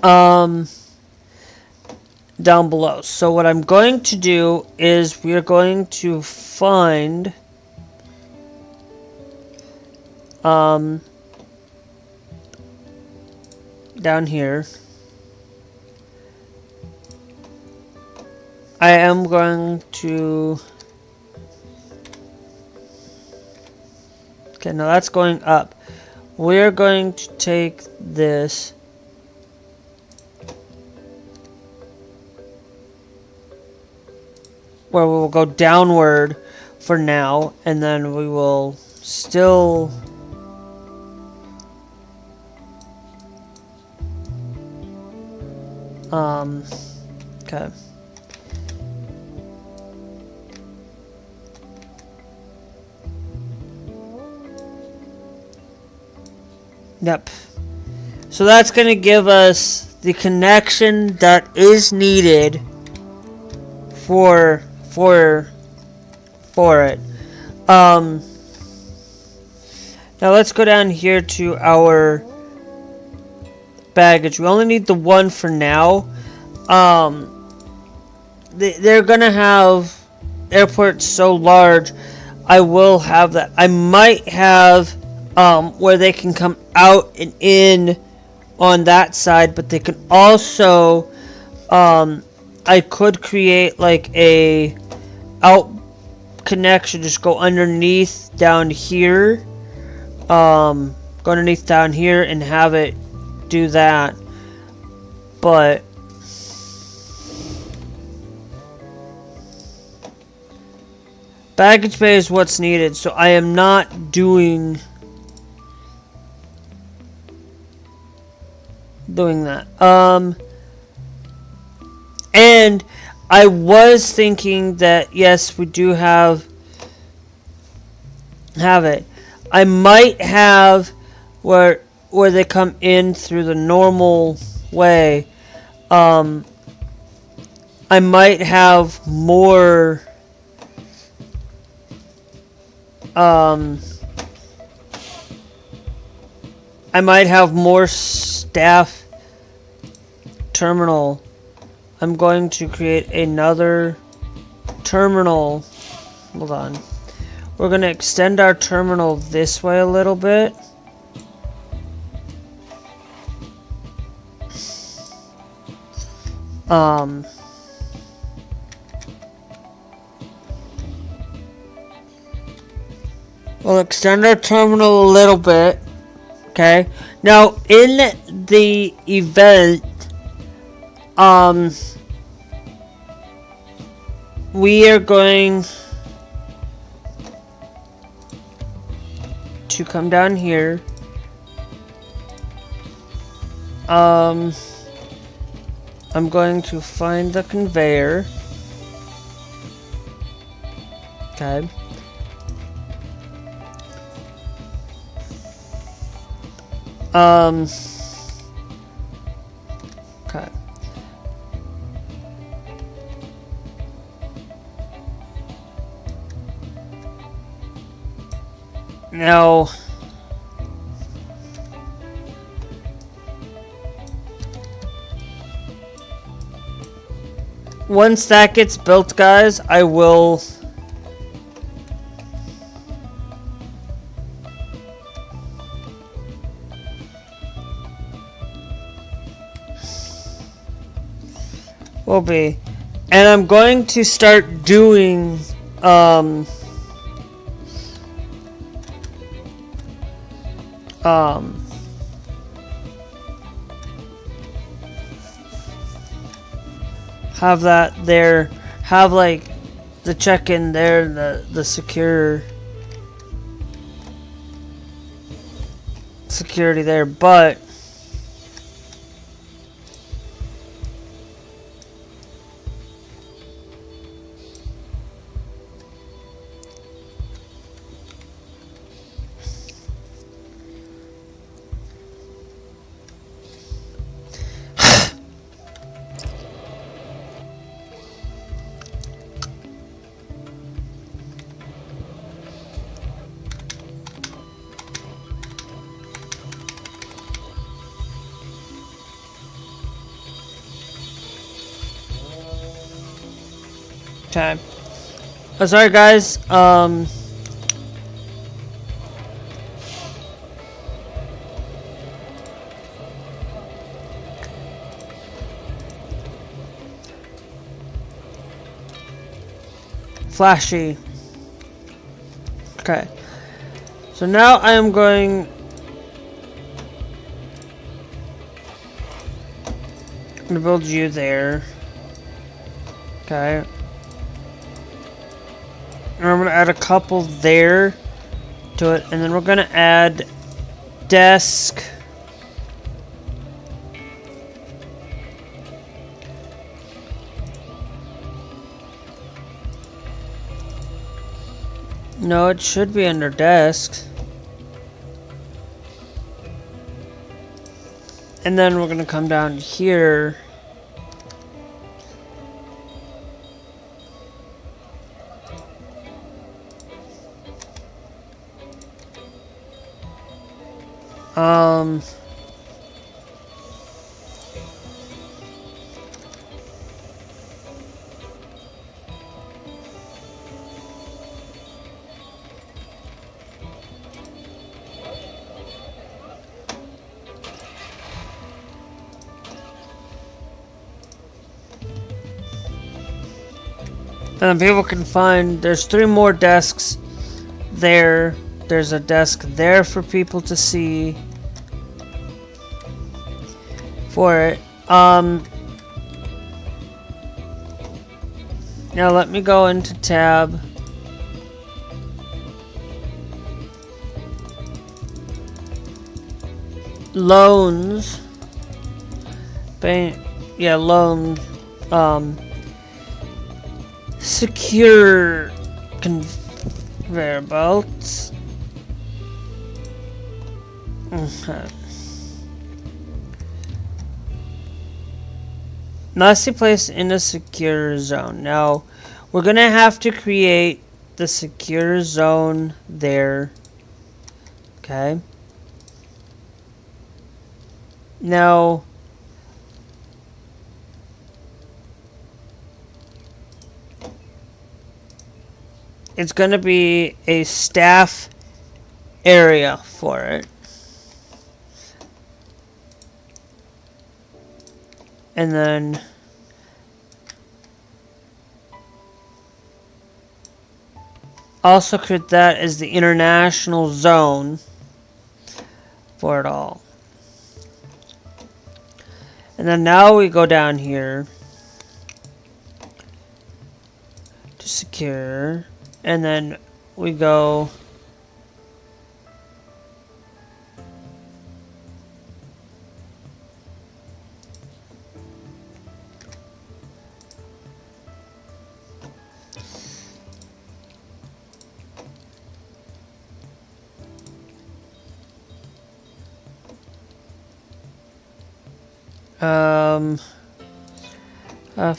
down below. So what I'm going to do is we are going to find down here. I am going to... Okay, now that's going up. We're going to take this. Where we will go downward for now. And then we will still... Okay. Yep. So that's going to give us the connection that is needed for it. Now let's go down here to our baggage. We only need the one for now. They're going to have airports so large. I will have that. I might have where they can come out and in on that side, but they can also, I could create like a out connection, just go underneath down here, go underneath down here and have it do that, but baggage bay is what's needed, so I am not doing that. And I was thinking that yes, we do have it. I might have where they come in through the normal way. I might have more staff terminal. I'm going to create another terminal. Hold on. We're going to extend our terminal this way a little bit. We'll extend our terminal a little bit. Okay. Now, in the event, we are going to come down here. I'm going to find the conveyor. Okay. Now, once that gets built, guys, I will be, and I'm going to start doing have that there, have like the check-in there, the security there, but okay. Oh, sorry guys, flashy. Okay. So now I am going to build you there. Okay. And I'm going to add a couple there to it, and then we're going to add desk. No, it should be under desks. And then we're going to come down here. And people can find, there's 3 more desks there. There's a desk there for people to see for it. Now let me go into tab. Loans. Yeah, loan. Secure conveyor belts. Okay. Must be placed in a secure zone. Now, we're gonna have to create the secure zone there. Okay. Now, it's gonna be a staff area for it. And then also create that as the international zone for it all. And then now we go down here to secure, and then we go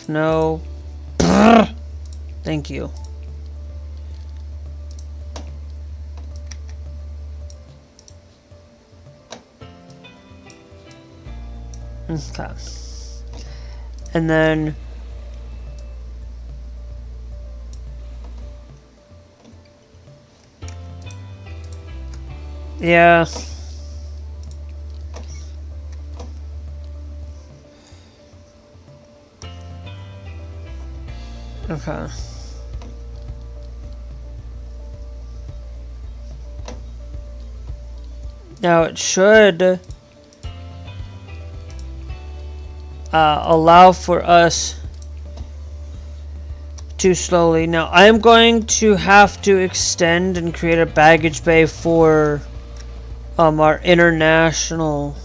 no. Thank you. Okay. And then yeah. Okay. Now it should allow for us to slowly. Now I'm going to have to extend and create a baggage bay for our international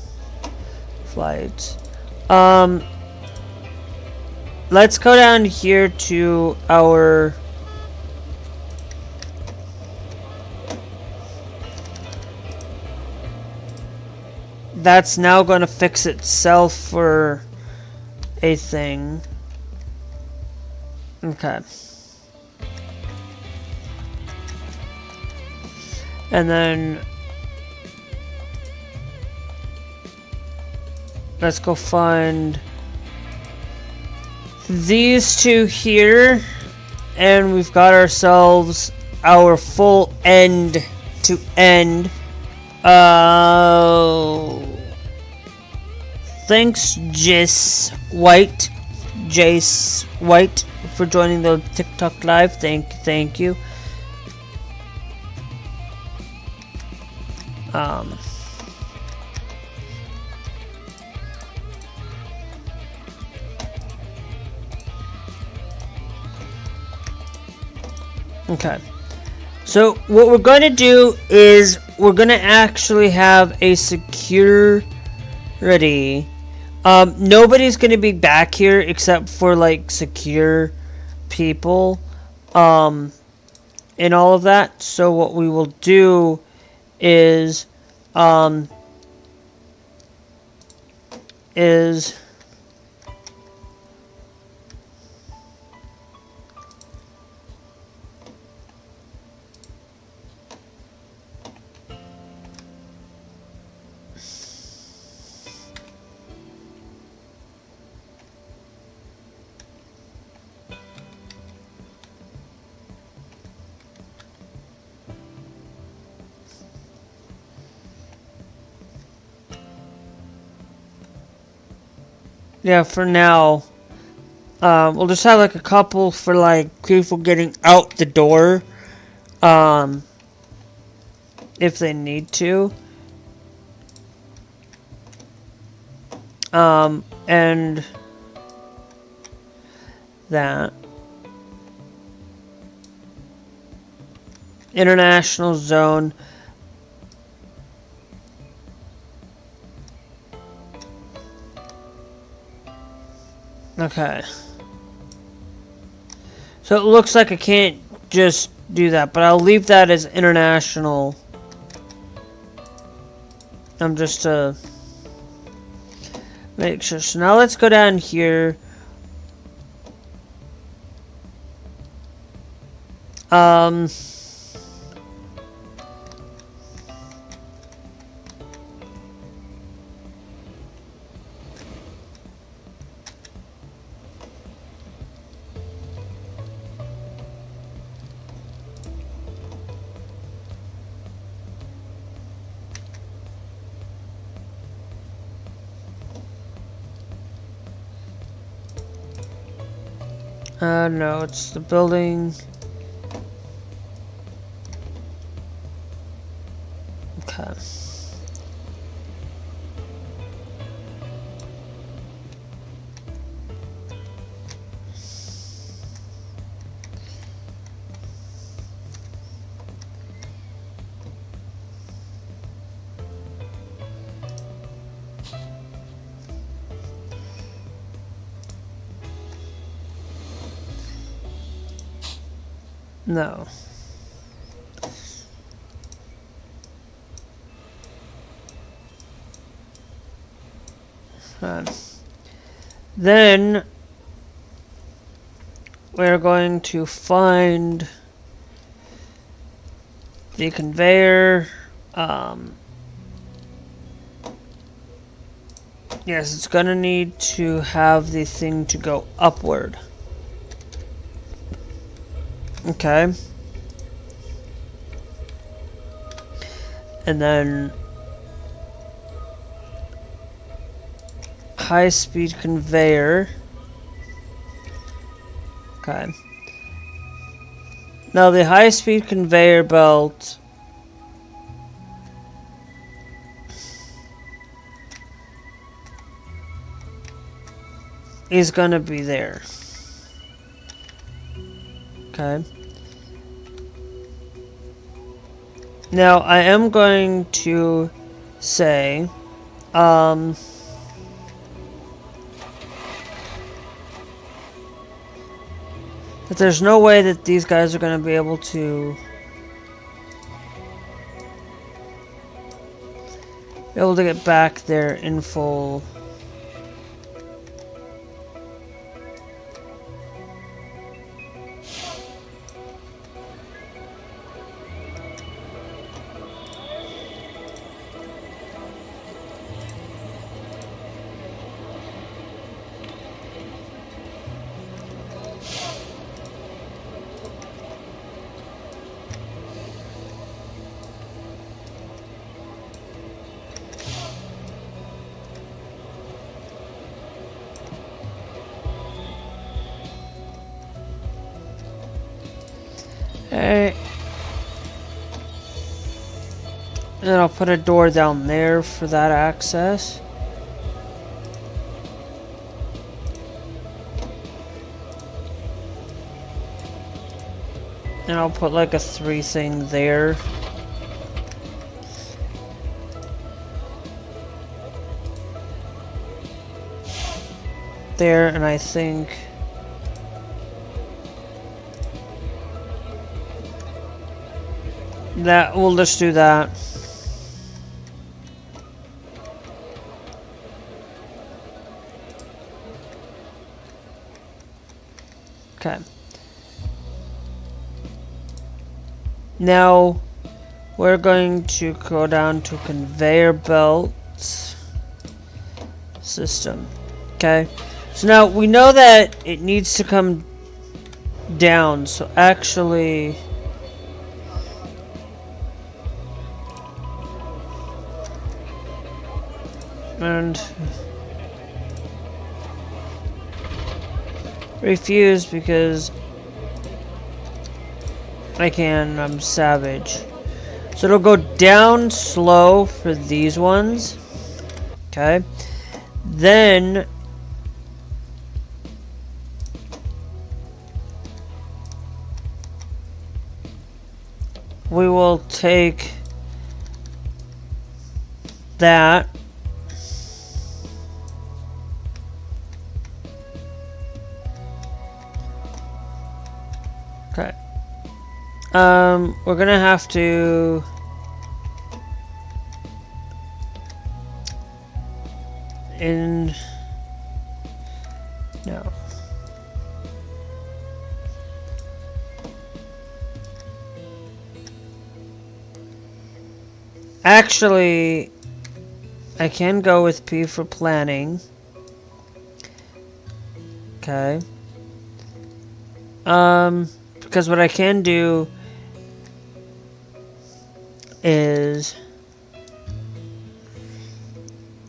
flights. Let's go down here to our that's now going to fix itself for a thing. Okay. And then let's go find these two here, and we've got ourselves our full end to end. Thanks Jace White for joining the TikTok live. Thank you. Okay. So what we're going to do is we're going to actually have a security. Nobody's going to be back here except for like secure people and all of that. So what we will do is yeah, for now, we'll just have like a couple for like people getting out the door, if they need to, and that international zone. Okay. So it looks like I can't just do that, but I'll leave that as international. I'm just to make sure. So now let's go down here. No, it's the building. Okay. No. Then we're going to find the conveyor. Yes, it's gonna need to have the thing to go upward. Okay. And then high-speed conveyor. Okay. Now the high-speed conveyor belt is gonna be there. Okay. Now I am going to say, that there's no way that these guys are gonna be able to get back there in full. Okay. And then I'll put a door down there for that access. And I'll put like a 3 thing there. There, and I think that we'll just do that. Okay. Now we're going to go down to conveyor belt system. Okay. So now we know that it needs to come down. So actually, and refuse because I can. I'm savage. So it'll go down slow for these ones. Okay. Then we will take that. Okay. We're gonna have to no. Actually, I can go with P for planning. Okay. Because what I can do is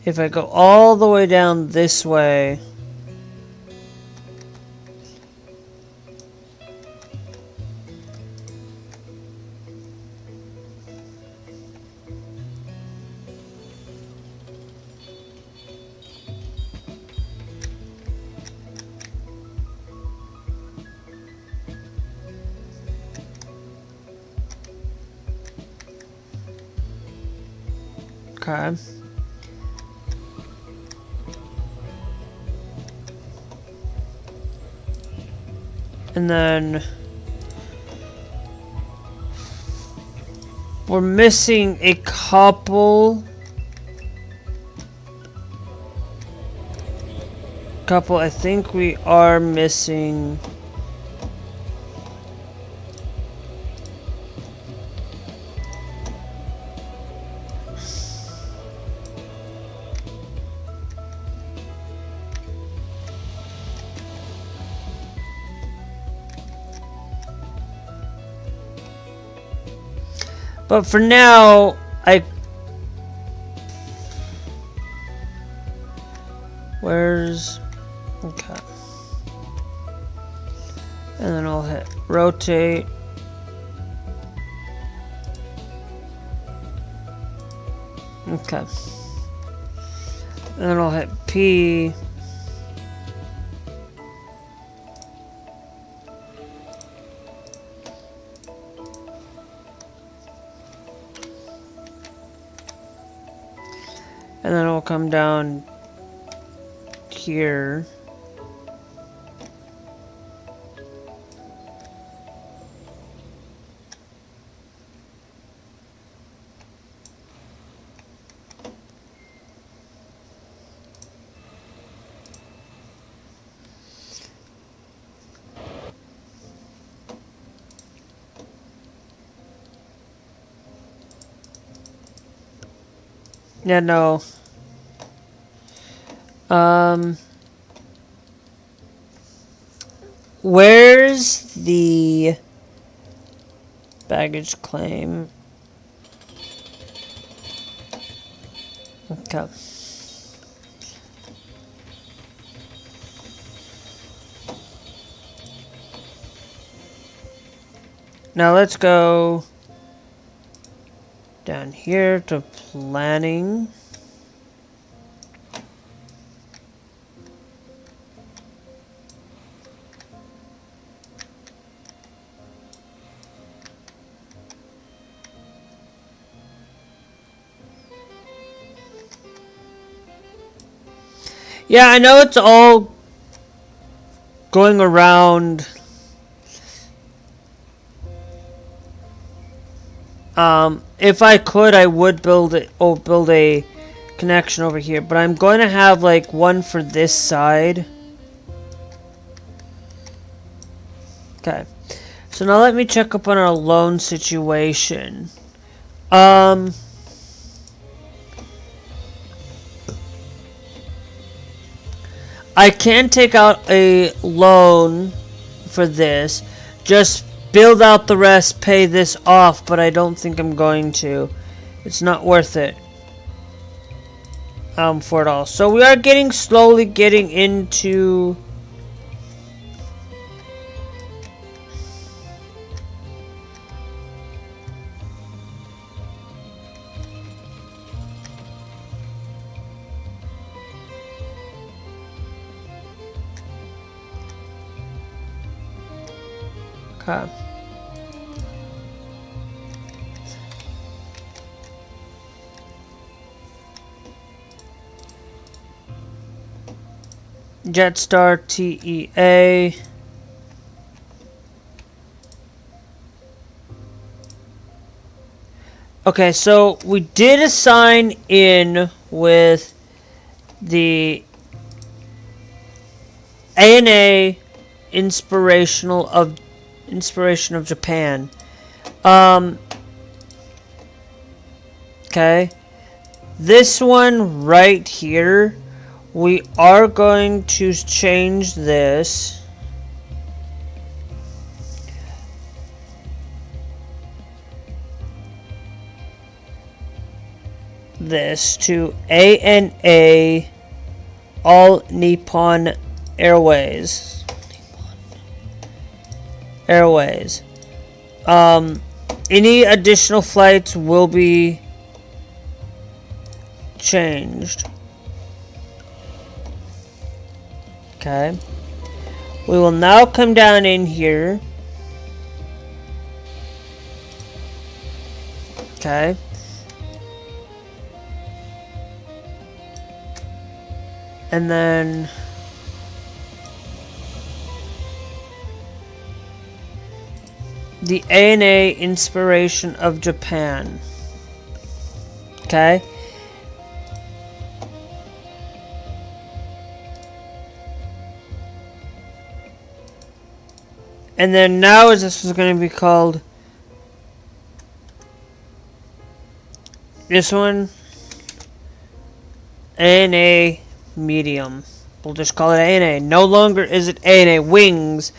if I go all the way down this way, okay. And then we're missing a couple. I think we are missing. But for now, where's... Okay. And then I'll hit rotate. Okay. And then I'll hit P. And then it'll come down here. Yeah, no. Where's the baggage claim? Okay. Now let's go down here to planning. Yeah, I know it's all going around. If I could, I would build a connection over here, but I'm going to have like one for this side. Okay. So now let me check up on our loan situation. I can take out a loan for this. Just build out the rest, pay this off, but I don't think I'm going to. It's not worth it. For it all. So we are slowly getting into... Okay. Jetstar TEA. Okay, so we did assign in with the ANA Inspiration of Japan. Okay. This one right here, we are going to change this. This to ANA All Nippon Airways. Any additional flights will be changed. Okay. We will now come down in here. Okay. And then the ANA Inspiration of Japan. Okay. And then now this is going to be called this one ANA Medium. We'll just call it ANA. No longer is it ANA Wings.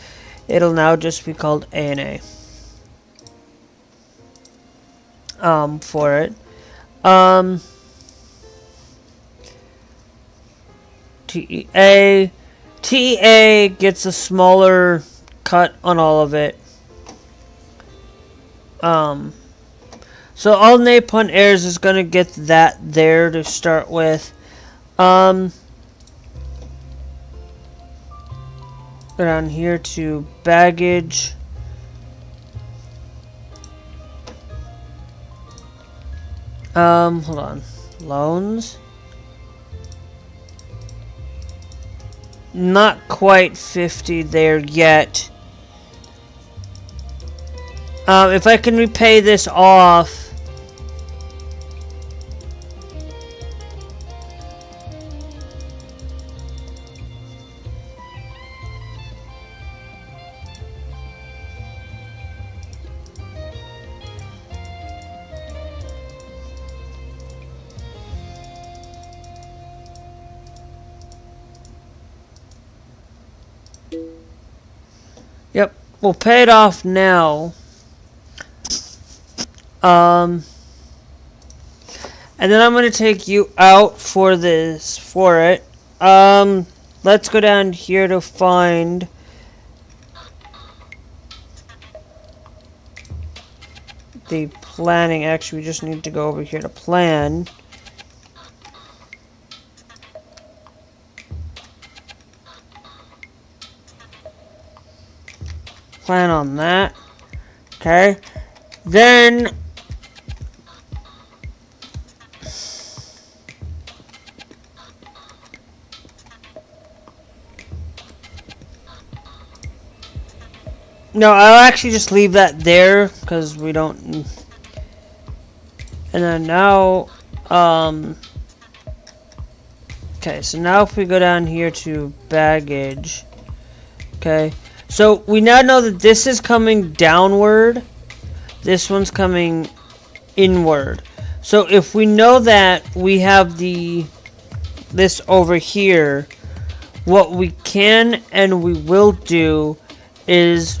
It'll now just be called ANA. for it. TEA gets a smaller cut on all of it. So all Napon Airs is gonna get that there to start with. Go down here to baggage. Hold on. Loans. Not quite 50 there yet. If I can repay this off. Yep, we'll pay it off now. And then I'm gonna take you out for it. Let's go down here to find the planning. Actually, we just need to go over here to plan. Plan on that. Okay. Then no, I'll actually just leave that there because we don't. And then now, okay, so now if we go down here to baggage, okay, so we now know that this is coming downward, this one's coming inward. So if we know that we have this over here, what we can and we will do is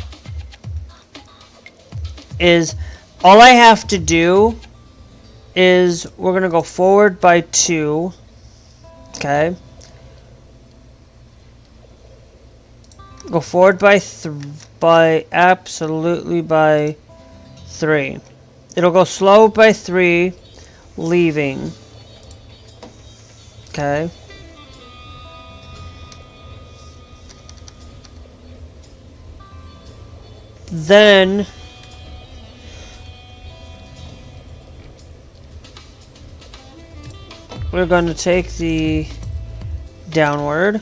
all I have to do is we're gonna go forward by 2, okay, go forward by 3. It'll go slow by 3, leaving, okay. Then we're going to take the downward.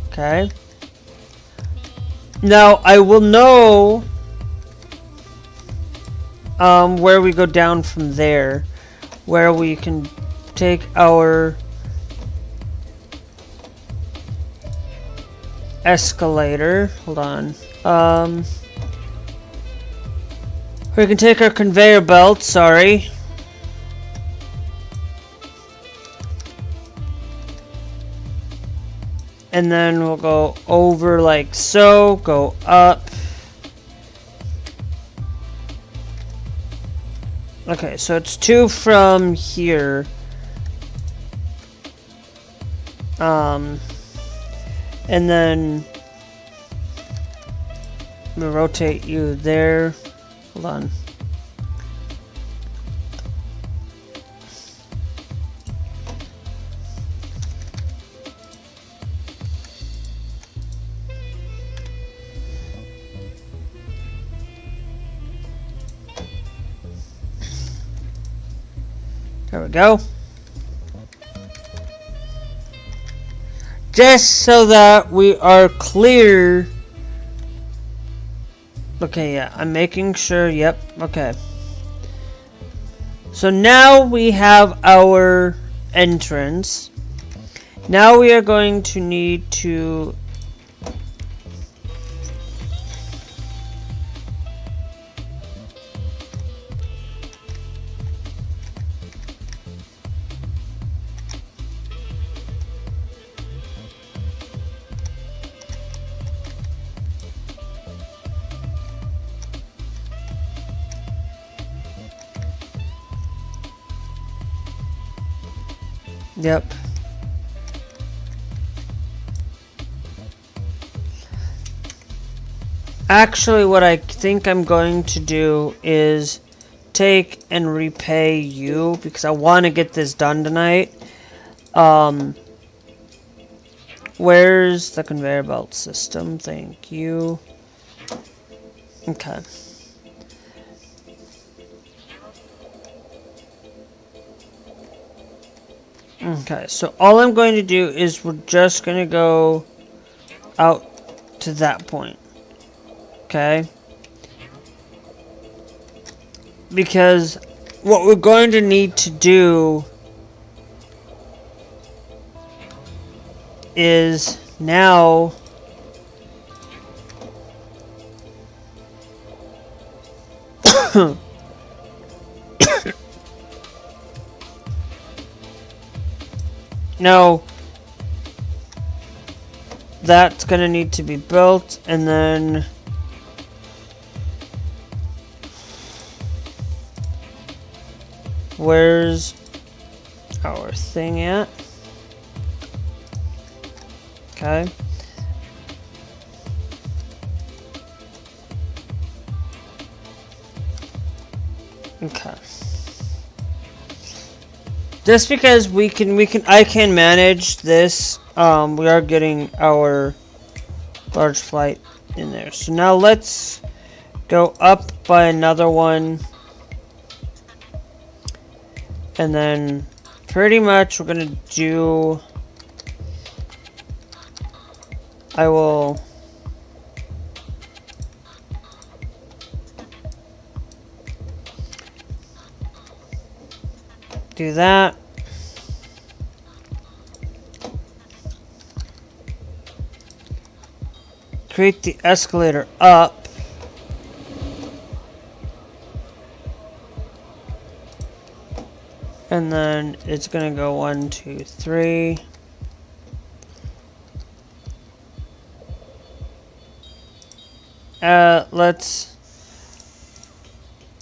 Okay. Now I will know where we go down from there, where we can take our escalator. Hold on. We can take our conveyor belt, sorry. And then we'll go over like so, go up. Okay, so it's 2 from here. And then I'm gonna rotate you there. Hold on. There we go. Just so that we are clear. Okay, yeah, I'm making sure. Yep, okay. So now we have our entrance. Now we are going to need to Yep. Actually, what I think I'm going to do is take and repay you because I want to get this done tonight. Where's the conveyor belt system? Thank you. Okay. Okay, so all I'm going to do is we're just going to go out to that point. Okay? Because what we're going to need to do is now now that's gonna need to be built, and then where's our thing at? Okay. Okay. Just because I can manage this, we are getting our large flight in there. So now let's go up by another one. And then pretty much we're gonna do, I will do that. Create the escalator up. And then it's gonna go 1, 2, 3.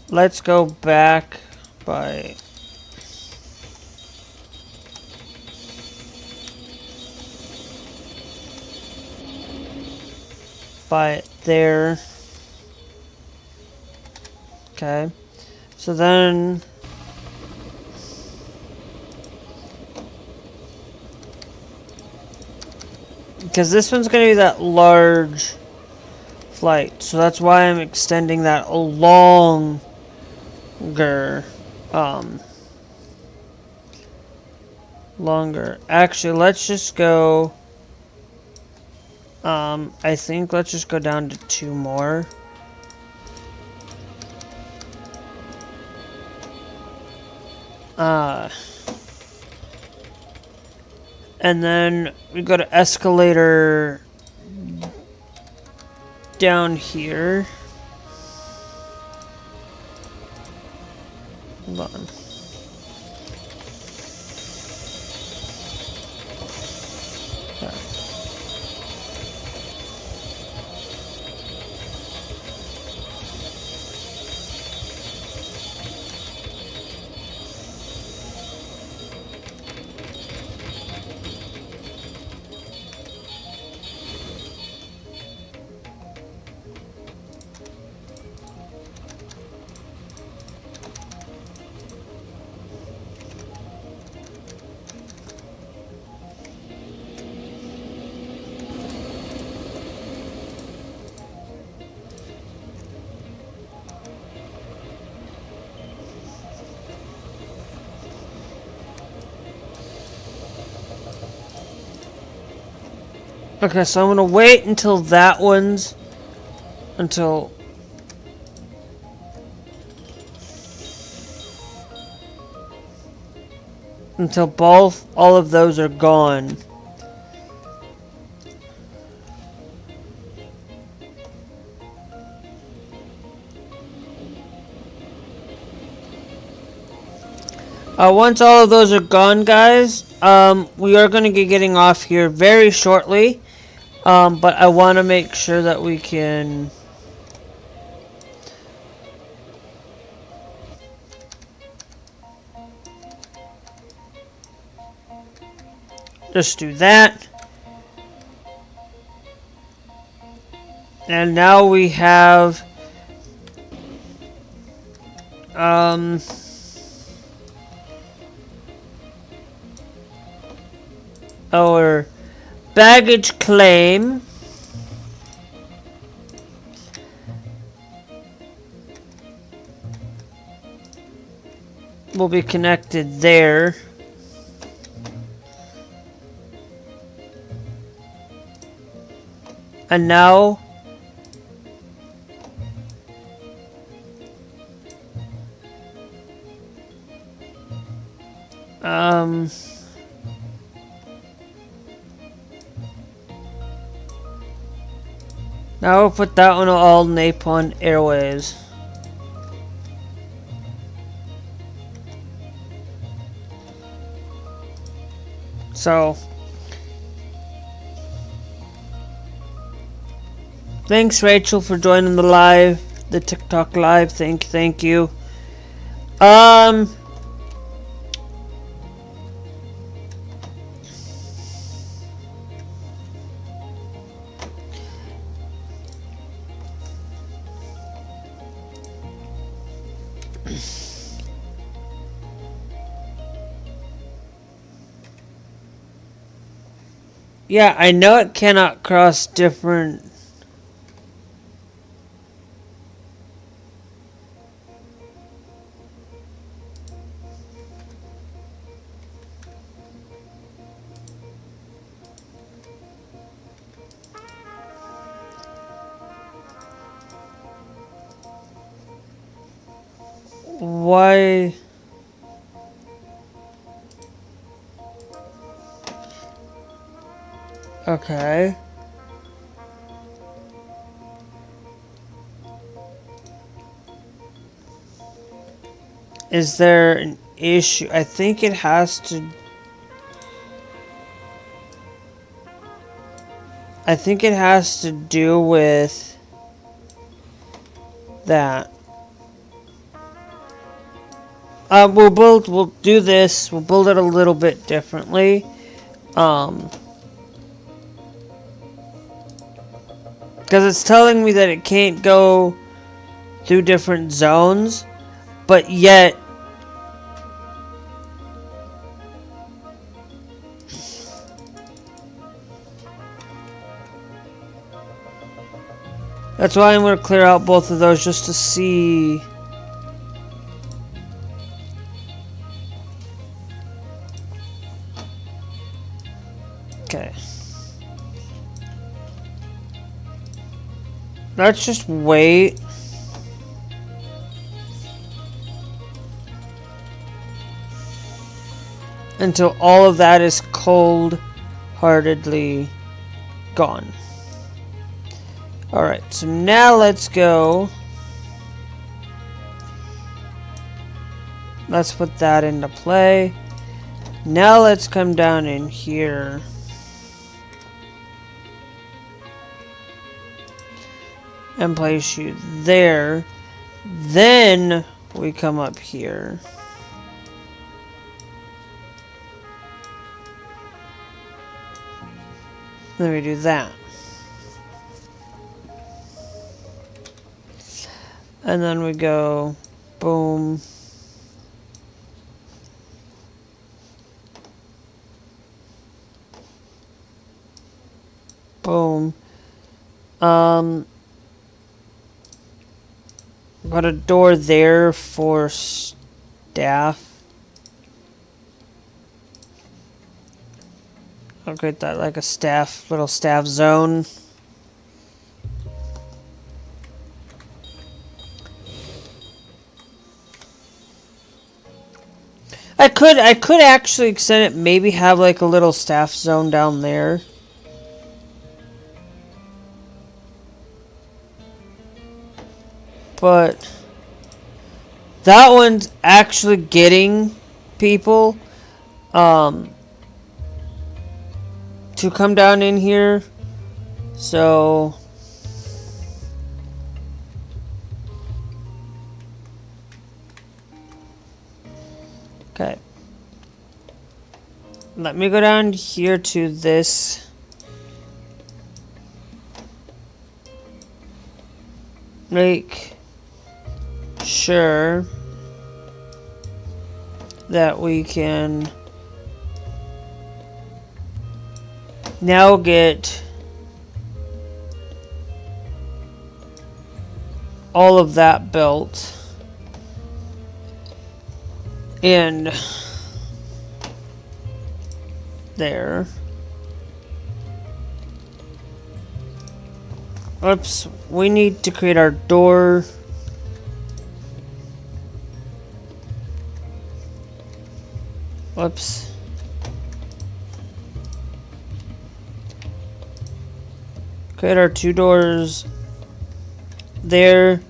Let's go back by there. Okay. So then because this one's going to be that large flight, so that's why I'm extending that longer. Longer. Actually, let's just go. I think let's just go down to 2 more. And then we go to escalator down here. Hold on. Okay, so I'm gonna wait until that one's until both all of those are gone. Once all of those are gone, guys, we are going to be getting off here very shortly. But I want to make sure that we can... Just do that. And now we have our baggage claim. Will be connected there. And now now we'll put that on all Napon Airways. So thanks Rachel for joining the live, the TikTok live. Thank you. Yeah, I know it cannot cross different. Why? Okay. Is there an issue? I think it has to. I think it has to do with that. We'll do this. We'll build it a little bit differently. Because it's telling me that it can't go through different zones, but yet that's why I'm going to clear out both of those just to see. Okay. Let's just wait until all of that is cold-heartedly gone. Alright, so now let's go. Let's put that into play. Now let's come down in here. And place you there. Then we come up here. Then we do that. And then we go boom. Boom. Got a door there for staff. I'll create that like a staff, little staff zone. I could actually extend it, maybe have like a little staff zone down there. But that one's actually getting people to come down in here. So okay. let me go down here to this. Make sure that we can now get all of that built. And there. Oops, we need to create our door. Whoops. Create our 2 doors there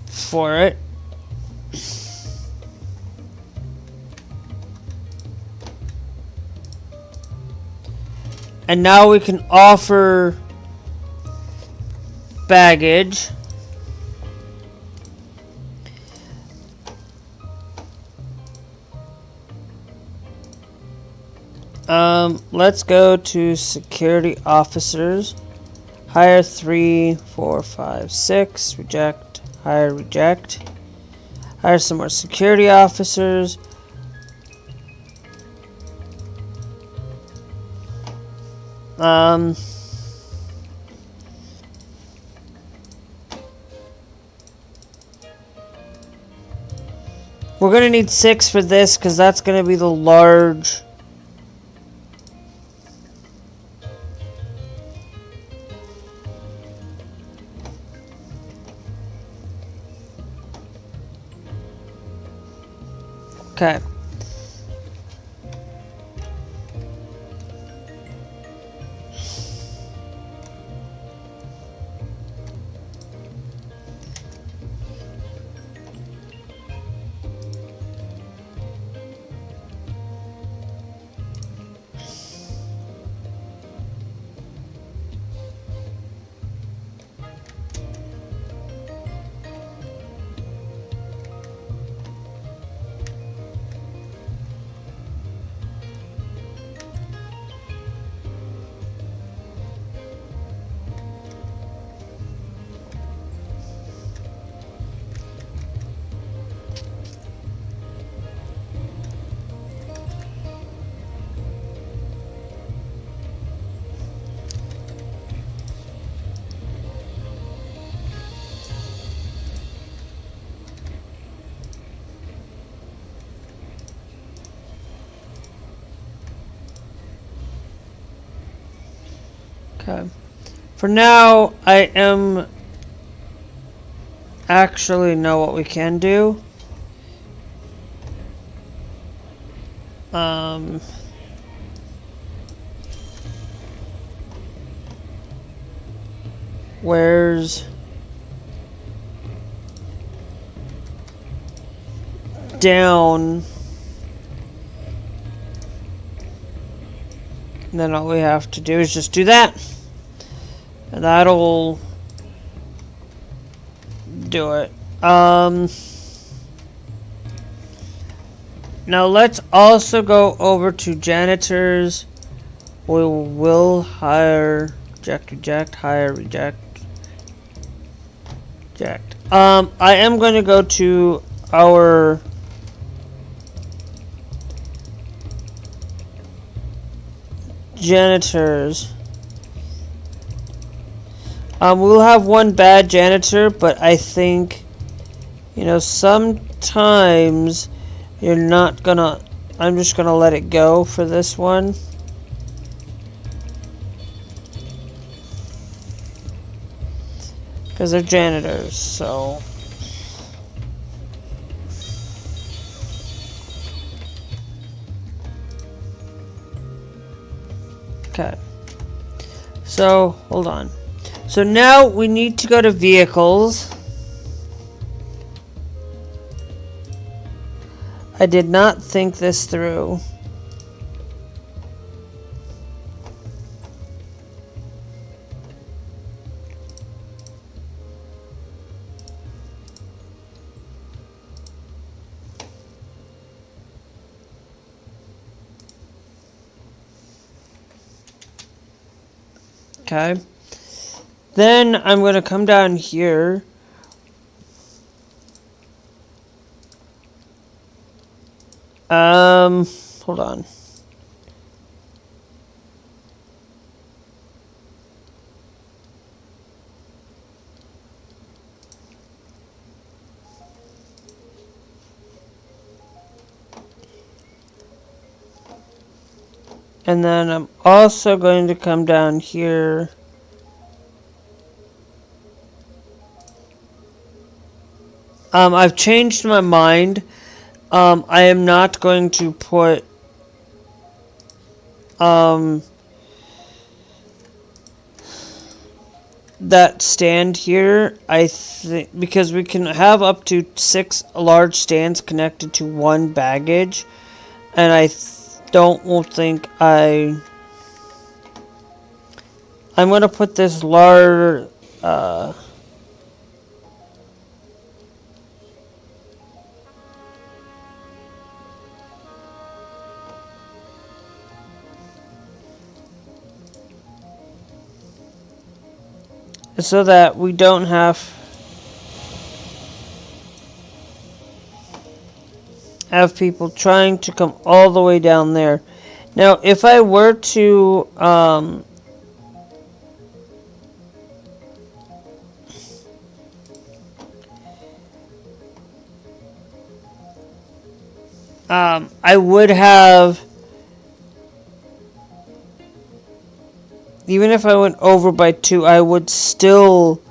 for it. And now we can offer baggage. Let's go to security officers. Hire 3, 4, 5, 6. Reject. Hire, reject. Hire some more security officers. We're gonna need 6 for this because that's gonna be the large. Okay. Okay. For now, I am actually know what we can do. Where's down? And then all we have to do is just do that. And that'll do it. Now let's also go over to janitors. We will hire, reject, hire, reject. I am going to go to our janitors. We'll have one bad janitor, but I think, you know, sometimes you're not gonna, I'm just gonna let it go for this one. Because they're janitors, so. Okay. So, hold on. So now we need to go to vehicles. I did not think this through. Okay. Then I'm going to come down here. Hold on. And then I'm also going to come down here. I've changed my mind. I am not going to put that stand here. I think because we can have up to 6 large stands connected to one baggage, and I won't think I'm gonna put this large so that we don't have people trying to come all the way down there. Now, if I were to I would have, even if I went over by 2, I would still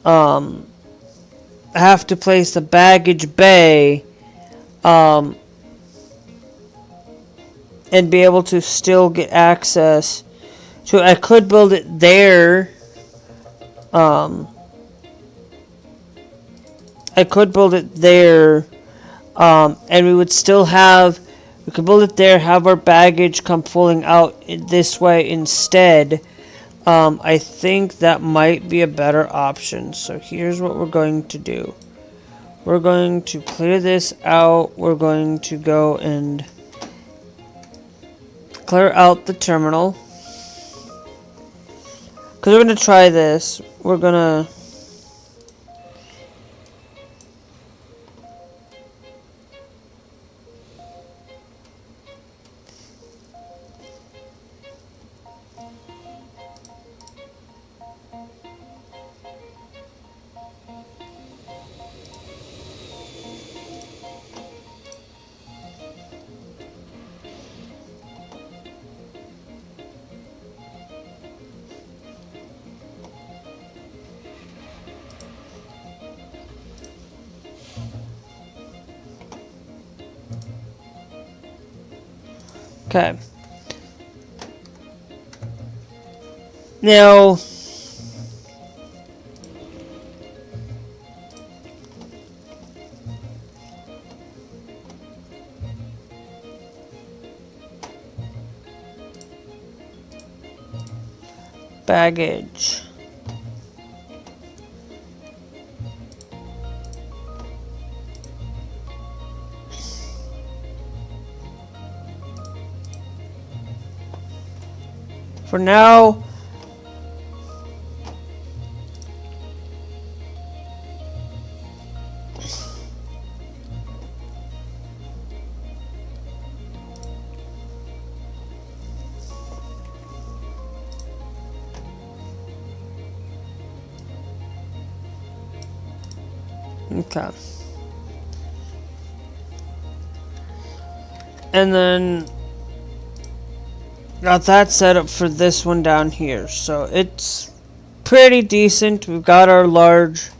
have to place the baggage bay and be able to still get access to it. I could build it there. I could build it there, and we would still have, we could build it there, have our baggage come falling out this way instead. I think that might be a better option. So here's what we're going to do. We're going to clear this out. We're going to go and clear out the terminal. Because we're going to try this. We're going to... Okay. Now, baggage. For now, okay. And then got that set up for this one down here. So it's pretty decent. We've got our large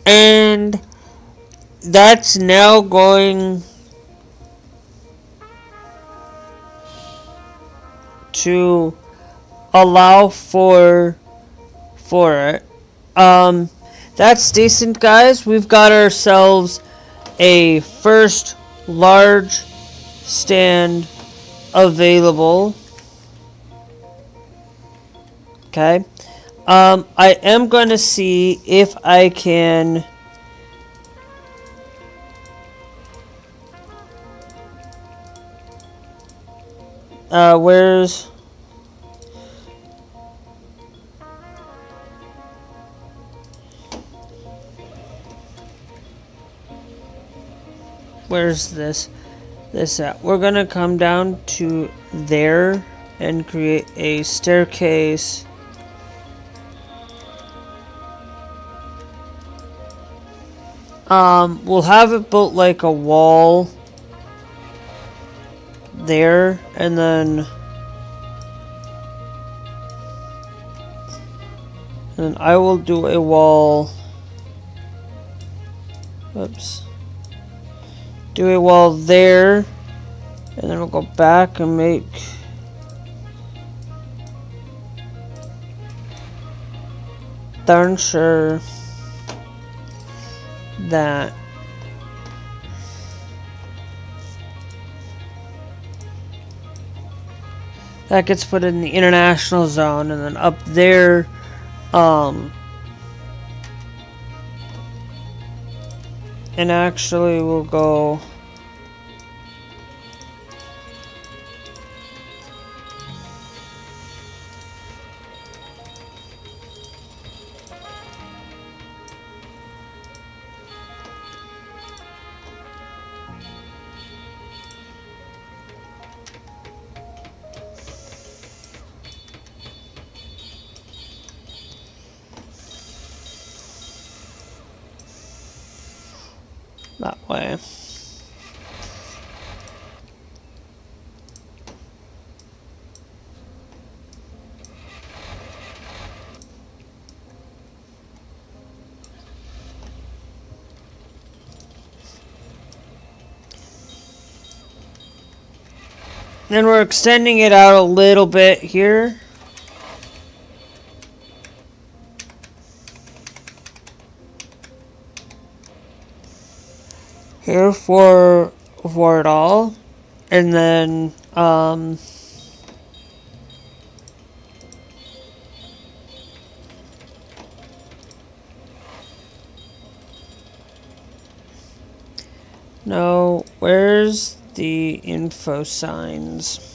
and that's now going to allow for it. That's decent, guys. We've got ourselves a first large stand available. Okay. I am going to see if I can where's this at? We're gonna come down to there and create a staircase. We'll have it built like a wall there, and then I will do a wall. Oops. Do a wall there, and then we'll go back and make darn sure that that gets put in the international zone, and then up there, and actually we'll go that way. Then we're extending it out a little bit here. Here for it all, and then no, where's the info signs?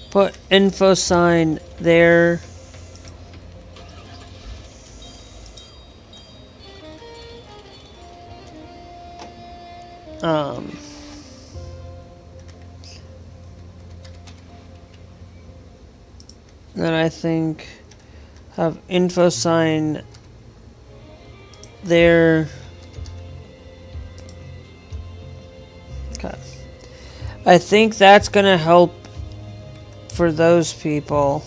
Put info sign there. Then I think have info sign there. Okay. I think that's gonna help for those people.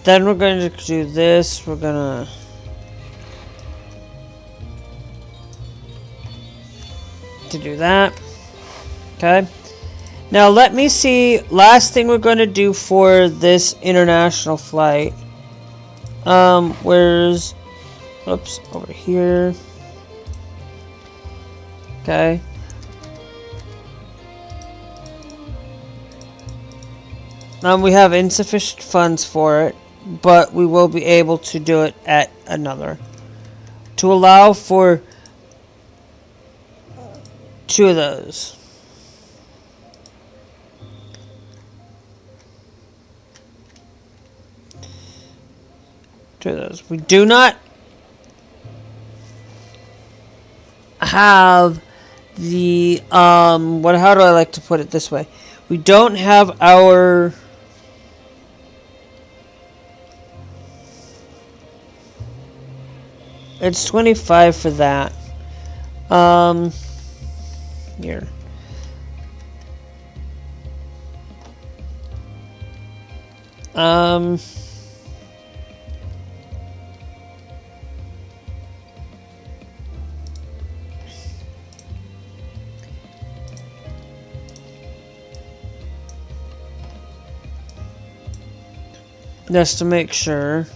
Then we're going to do this. We're gonna do that. Okay. Now let me see. Last thing we're going to do for this international flight. Where's? Oops, over here. Okay. We have insufficient funds for it, but we will be able to do it at another. To allow for 2 of those. We do not have the how do I like to put it this way? We don't have our it's 25 for that. Here. just to make sure.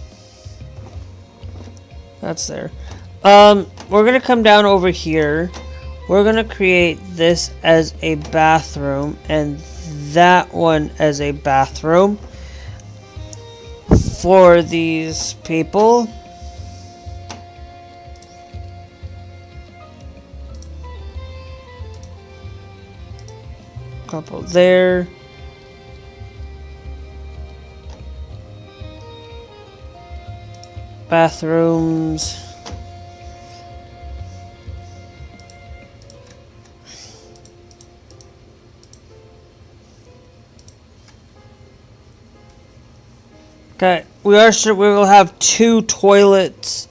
That's there. We're gonna come down over here. We're gonna create this as a bathroom and that one as a bathroom for these people. Couple there. Bathrooms. Okay, we will have 2 toilets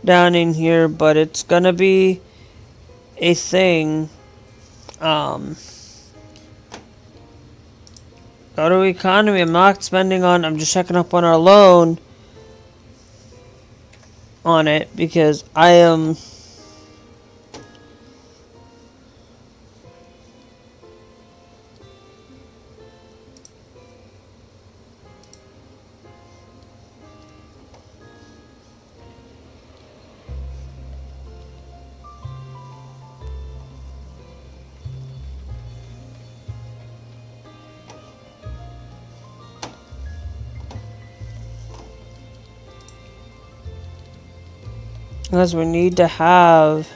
down in here, but it's gonna be a thing. Go to economy. I'm just checking up on our loan on it because I am because we need to have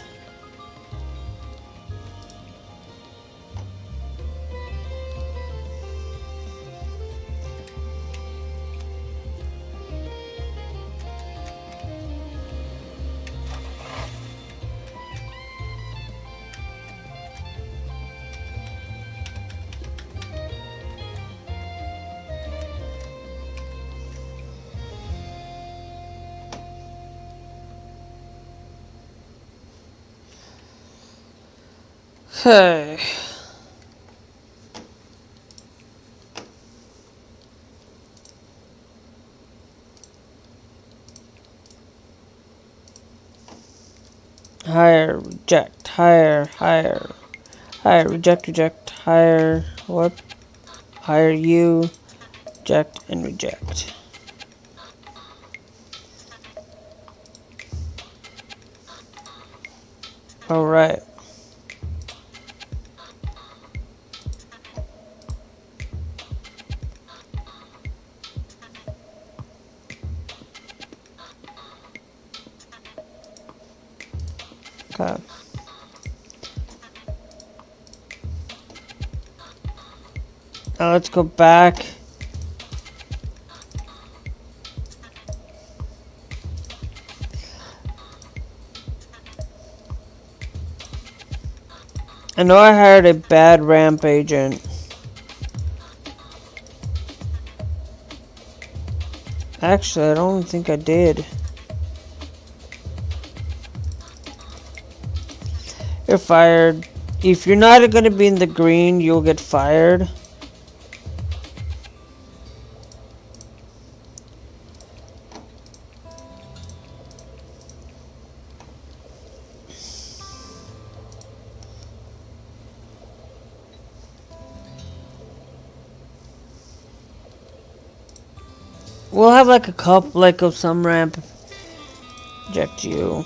okay. Hire, reject, hire, reject, hire, what? Hire you, reject, and reject. Alright. Okay. Now let's go back. I know I hired a bad ramp agent. Actually, I don't think I did. You're fired. If you're not going to be in the green, you'll get fired. We'll have like a couple, like of some ramp. Reject you.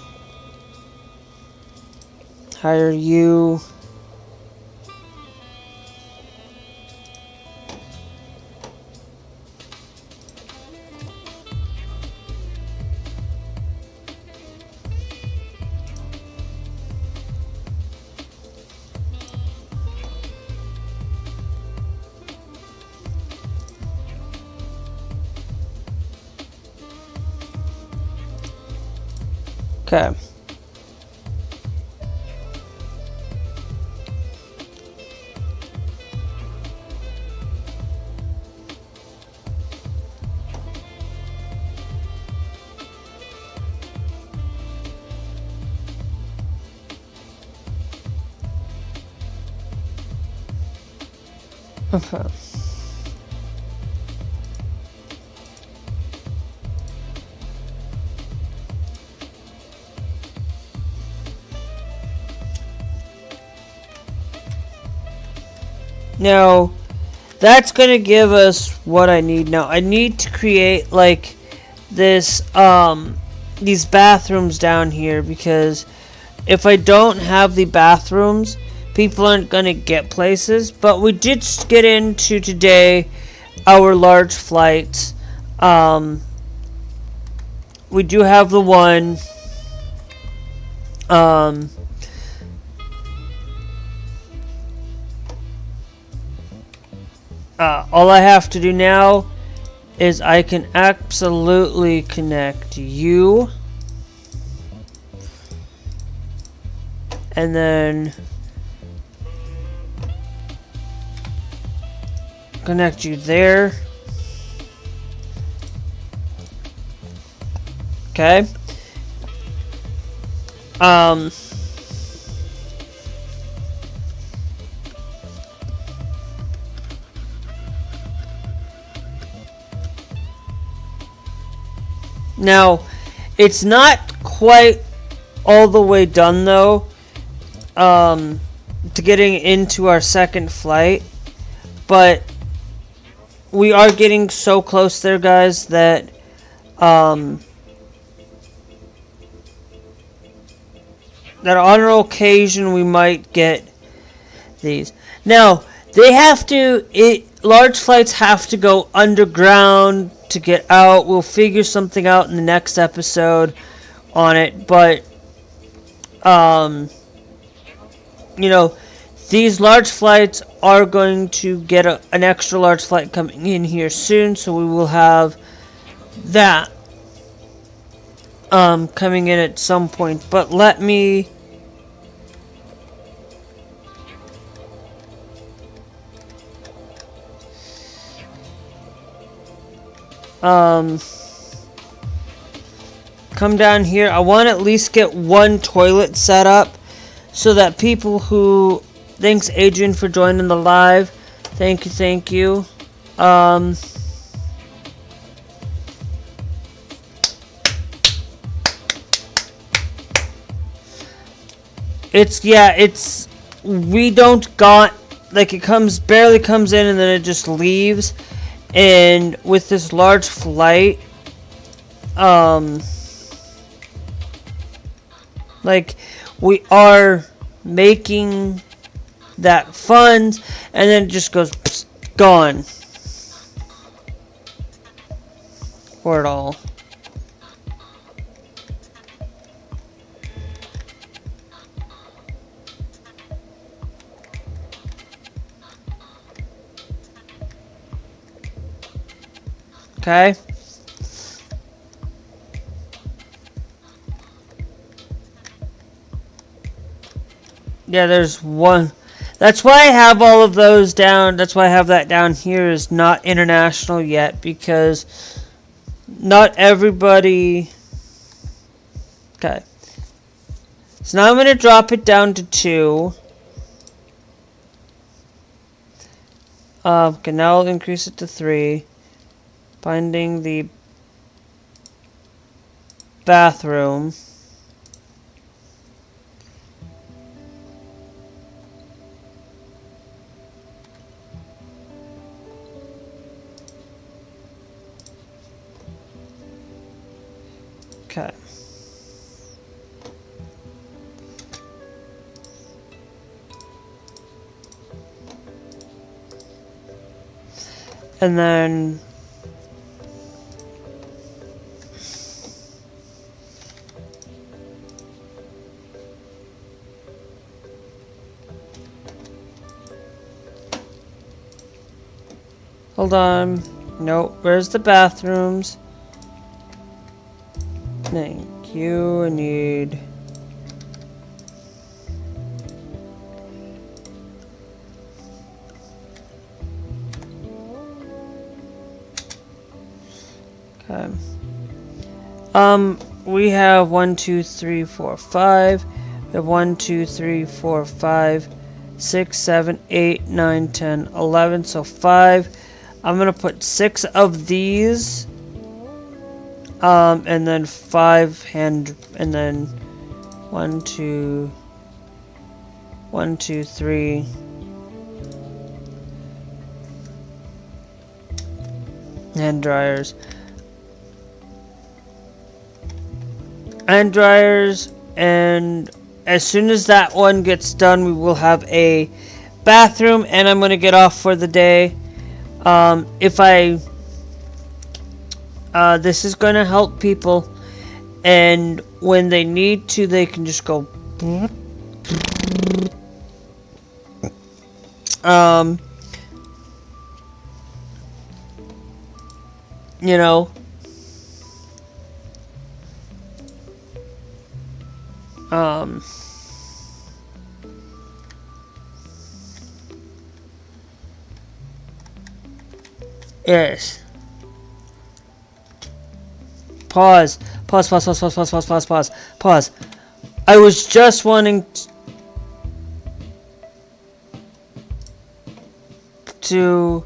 Hire you. Okay. Okay. Now, that's gonna give us what I need now. I need to create like this these bathrooms down here, because if I don't have the bathrooms, people aren't gonna get places. But we did get into today our large flights. We do have the one. All I have to do now is I can absolutely connect you, and then connect you there. Okay. Now, it's not quite all the way done though, to getting into our second flight, but we are getting so close there, guys, that that on an occasion we might get these. Now, they have to, large flights have to go underground to get out. We'll figure something out in the next episode on it, but you know, these large flights are going to get an extra large flight coming in here soon, so we will have that coming in at some point. But let me come down here. I want to at least get one toilet set up so that people who... Thanks, Adrian, for joining the live. Thank you. It's we don't got, like, it barely comes in and then it just leaves. And with this large flight, like, we are making that funds, and then it just goes psst, gone for it all. Okay. Yeah, there's one. That's why I have all of those down. That's why I have that down here is not international yet, because not everybody... Okay. So now I'm going to drop it down to 2. Okay, now I'll increase it to 3. Finding the bathroom. Okay. And then hold on. Nope. Where's the bathrooms? Thank you. I need... Okay. We have 1, 2, 3, 4, 5. We have 1, 2, 3, 4, 5, 6, 7, 8, 9, 10, 11. So 5. I'm gonna put 6 of these. And then 5 and then 1, 2, 1, 2, 3, Hand dryers. Hand dryers, and as soon as that one gets done, we will have a bathroom, and I'm gonna get off for the day. This is gonna help people, and when they need to, they can just go. You know. Yes. Pause. Pause. Pause. Pause. Pause. Pause. Pause. Pause. Pause. Pause. I was just wanting to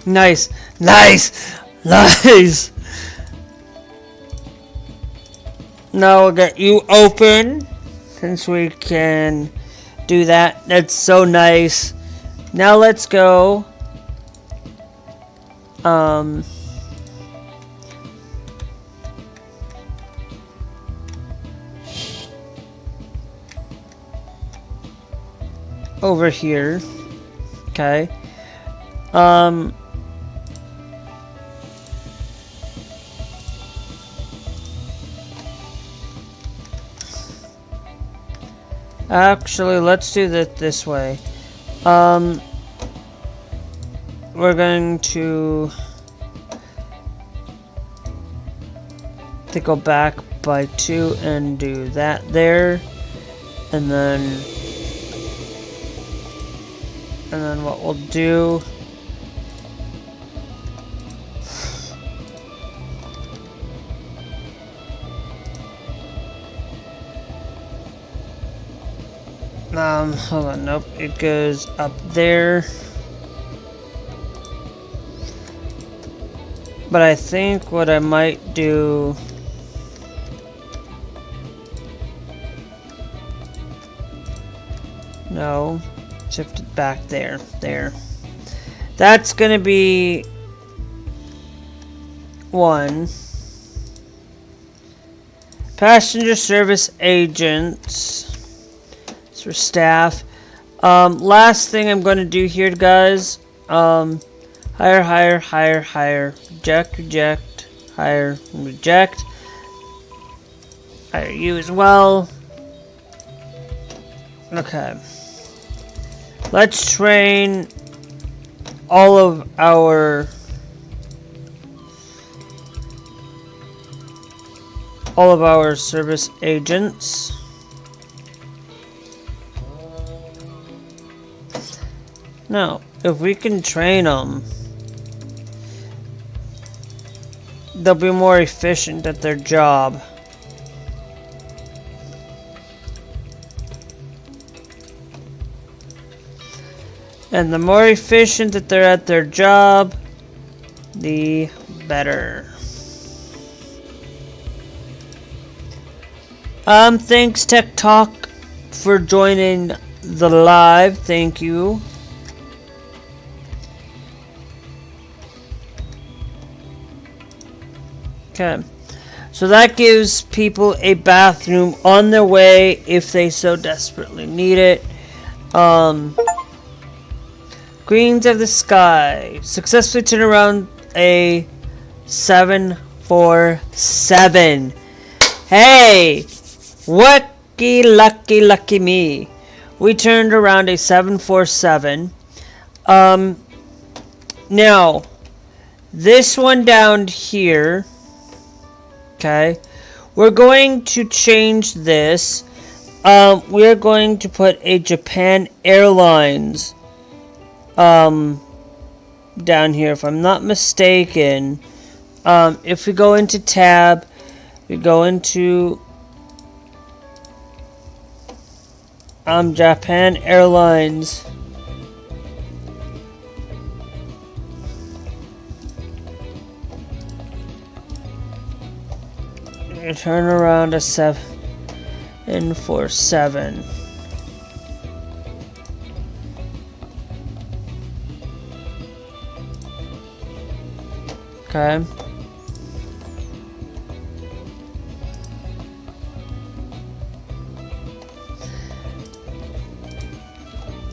Nice, nice, nice. Now we'll get you open, since we can do that. That's so nice. Now let's go. Over here. Okay. Actually, let's do that this way. We're going to go back by 2 and do that there, and then what we'll do. Hold on, nope, it goes up there. But I think what I might do... No, shift it back there, there. That's gonna be 1. Passenger service agents. For staff. Last thing I'm going to do here, guys. Hire, hire, hire, hire. Reject, reject. Hire, reject. Hire you as well. Okay. Let's train all of our service agents. Now, if we can train them, they'll be more efficient at their job. And the more efficient that they're at their job, the better. Thanks Tech Talk for joining the live. Thank you. Okay, so that gives people a bathroom on their way if they so desperately need it. Greens of the Sky successfully turned around a 747. Hey, lucky me. We turned around a 747. Now this one down here. Okay, we're going to change this. We're going to put a Japan Airlines down here, if I'm not mistaken. If we go into tab, we go into Japan Airlines. Turn around to 747. Okay.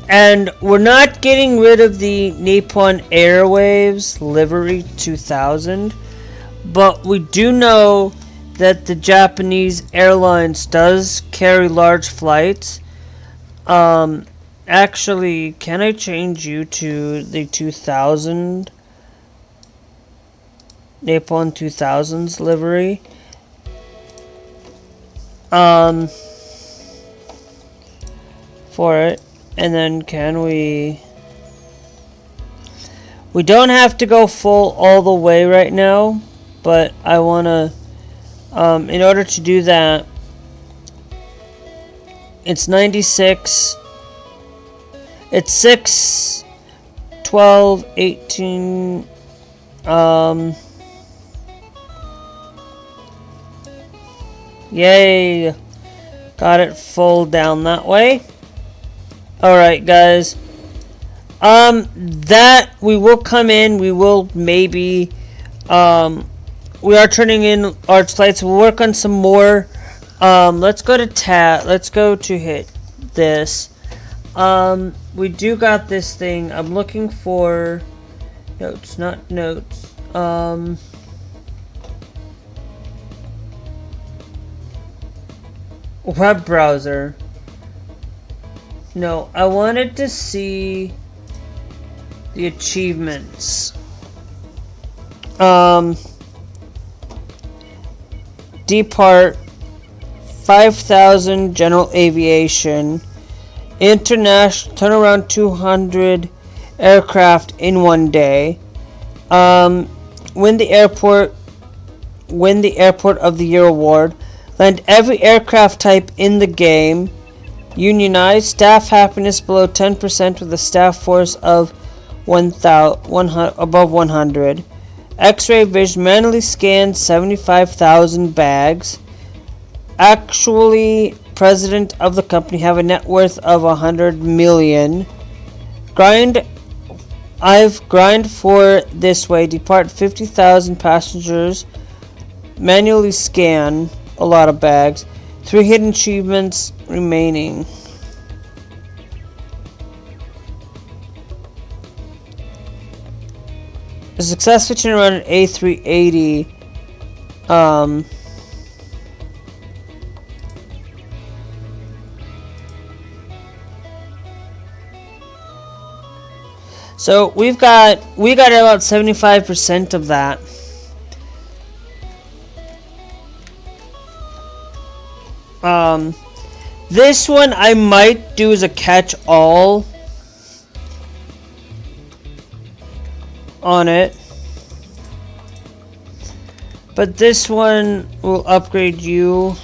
And we're not getting rid of the Nippon Airways livery 2000, but we do know that the Japanese Airlines does carry large flights. Actually, can I change you to the 2000 Nippon 2000s livery? For it, and then can we don't have to go full all the way right now, but I want to in order to do that, it's 96, it's 6, 12, 18, yay, got it full down that way. Alright guys, that we will come in, we will maybe, we are turning in arch lights. We'll work on some more. Let's go to tab. Let's go to hit this. We do got this thing. I'm looking for notes, not notes. Web browser. No, I wanted to see the achievements. Depart 5,000 general aviation, international, turn around 200 aircraft in one day, win the airport of the year award, land every aircraft type in the game, unionize, staff happiness below 10% with a staff force of 100 above 100. X-ray vision, manually scanned 75,000 bags. Actually, president of the company, have a net worth of 100 million. Grind for this way. Depart 50,000 passengers. Manually scan a lot of bags. 3 hidden achievements remaining. A successful turn around an A380. So we got about 75% of that. This one I might do as a catch-all on it, but this one will upgrade you.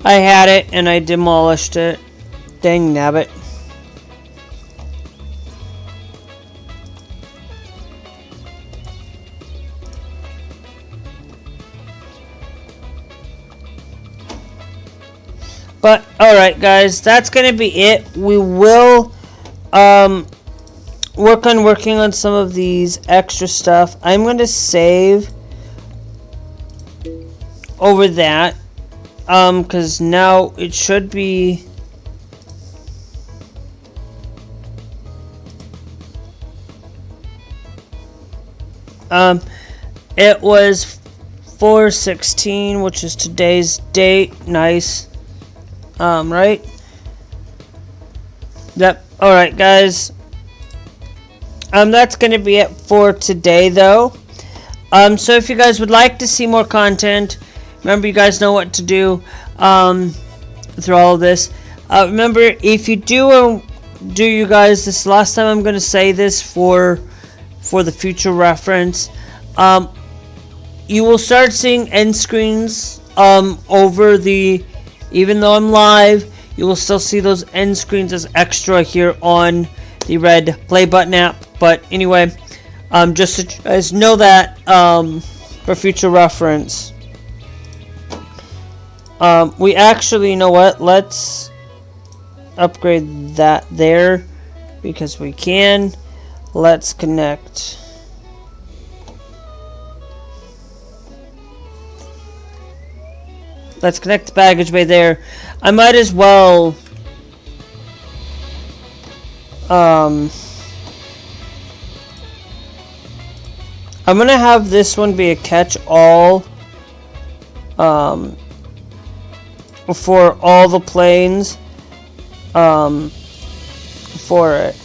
I had it and I demolished it. Dang nabbit. But alright guys, that's gonna be it. We will working on some of these extra stuff. I'm gonna save over that. Because now it should be it was 4/16, which is today's date. Nice. Right? Yep. Alright guys. That's gonna be it for today though. So if you guys would like to see more content, remember, you guys know what to do through all of this. Remember, if you do do, you guys, this last time I'm going to say this for the future reference. You will start seeing end screens over the, even though I'm live, you will still see those end screens as extra here on the red play button app. But anyway, just so you guys know that for future reference. We actually, you know what, let's upgrade that there because we can. Let's connect. Let's connect the baggage bay there. I might as well I'm gonna have this one be a catch-all for all the planes for it.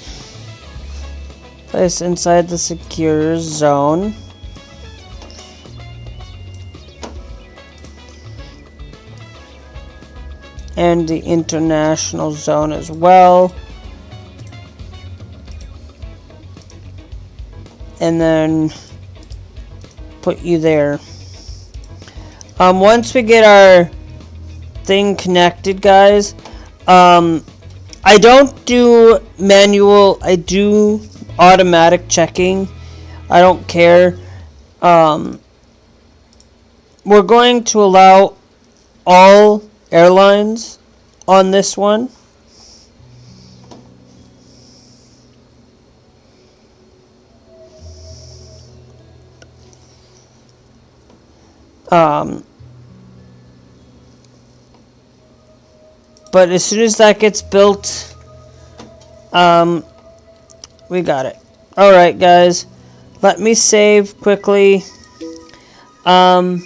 Place inside the secure zone. And the international zone as well. And then put you there. Once we get our thing connected, guys, I don't do manual, I do automatic checking. I don't care. We're going to allow all airlines on this one. But as soon as that gets built, we got it. Alright, guys. Let me save quickly. And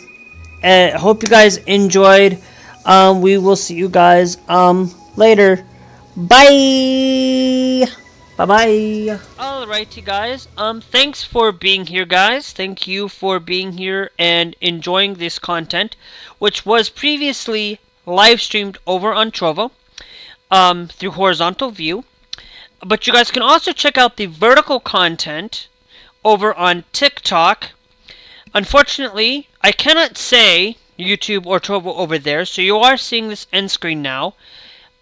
I hope you guys enjoyed. We will see you guys later. Bye! Bye-bye. Alrighty, guys. Thanks for being here, guys. Thank you for being here and enjoying this content, which was previously live streamed over on Trovo through horizontal view. But you guys can also check out the vertical content over on TikTok. Unfortunately, I cannot say YouTube or Trovo over there, so you are seeing this end screen now,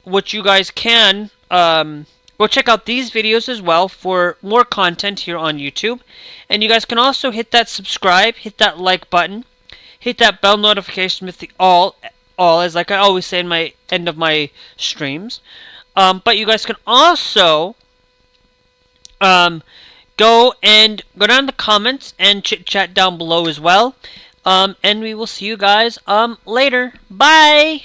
which you guys can go check out these videos as well for more content here on YouTube. And you guys can also hit that subscribe, hit that like button, hit that bell notification with the all as like I always say in my end of my streams. But you guys can also go down the comments and chit chat down below as well. And we will see you guys later. Bye.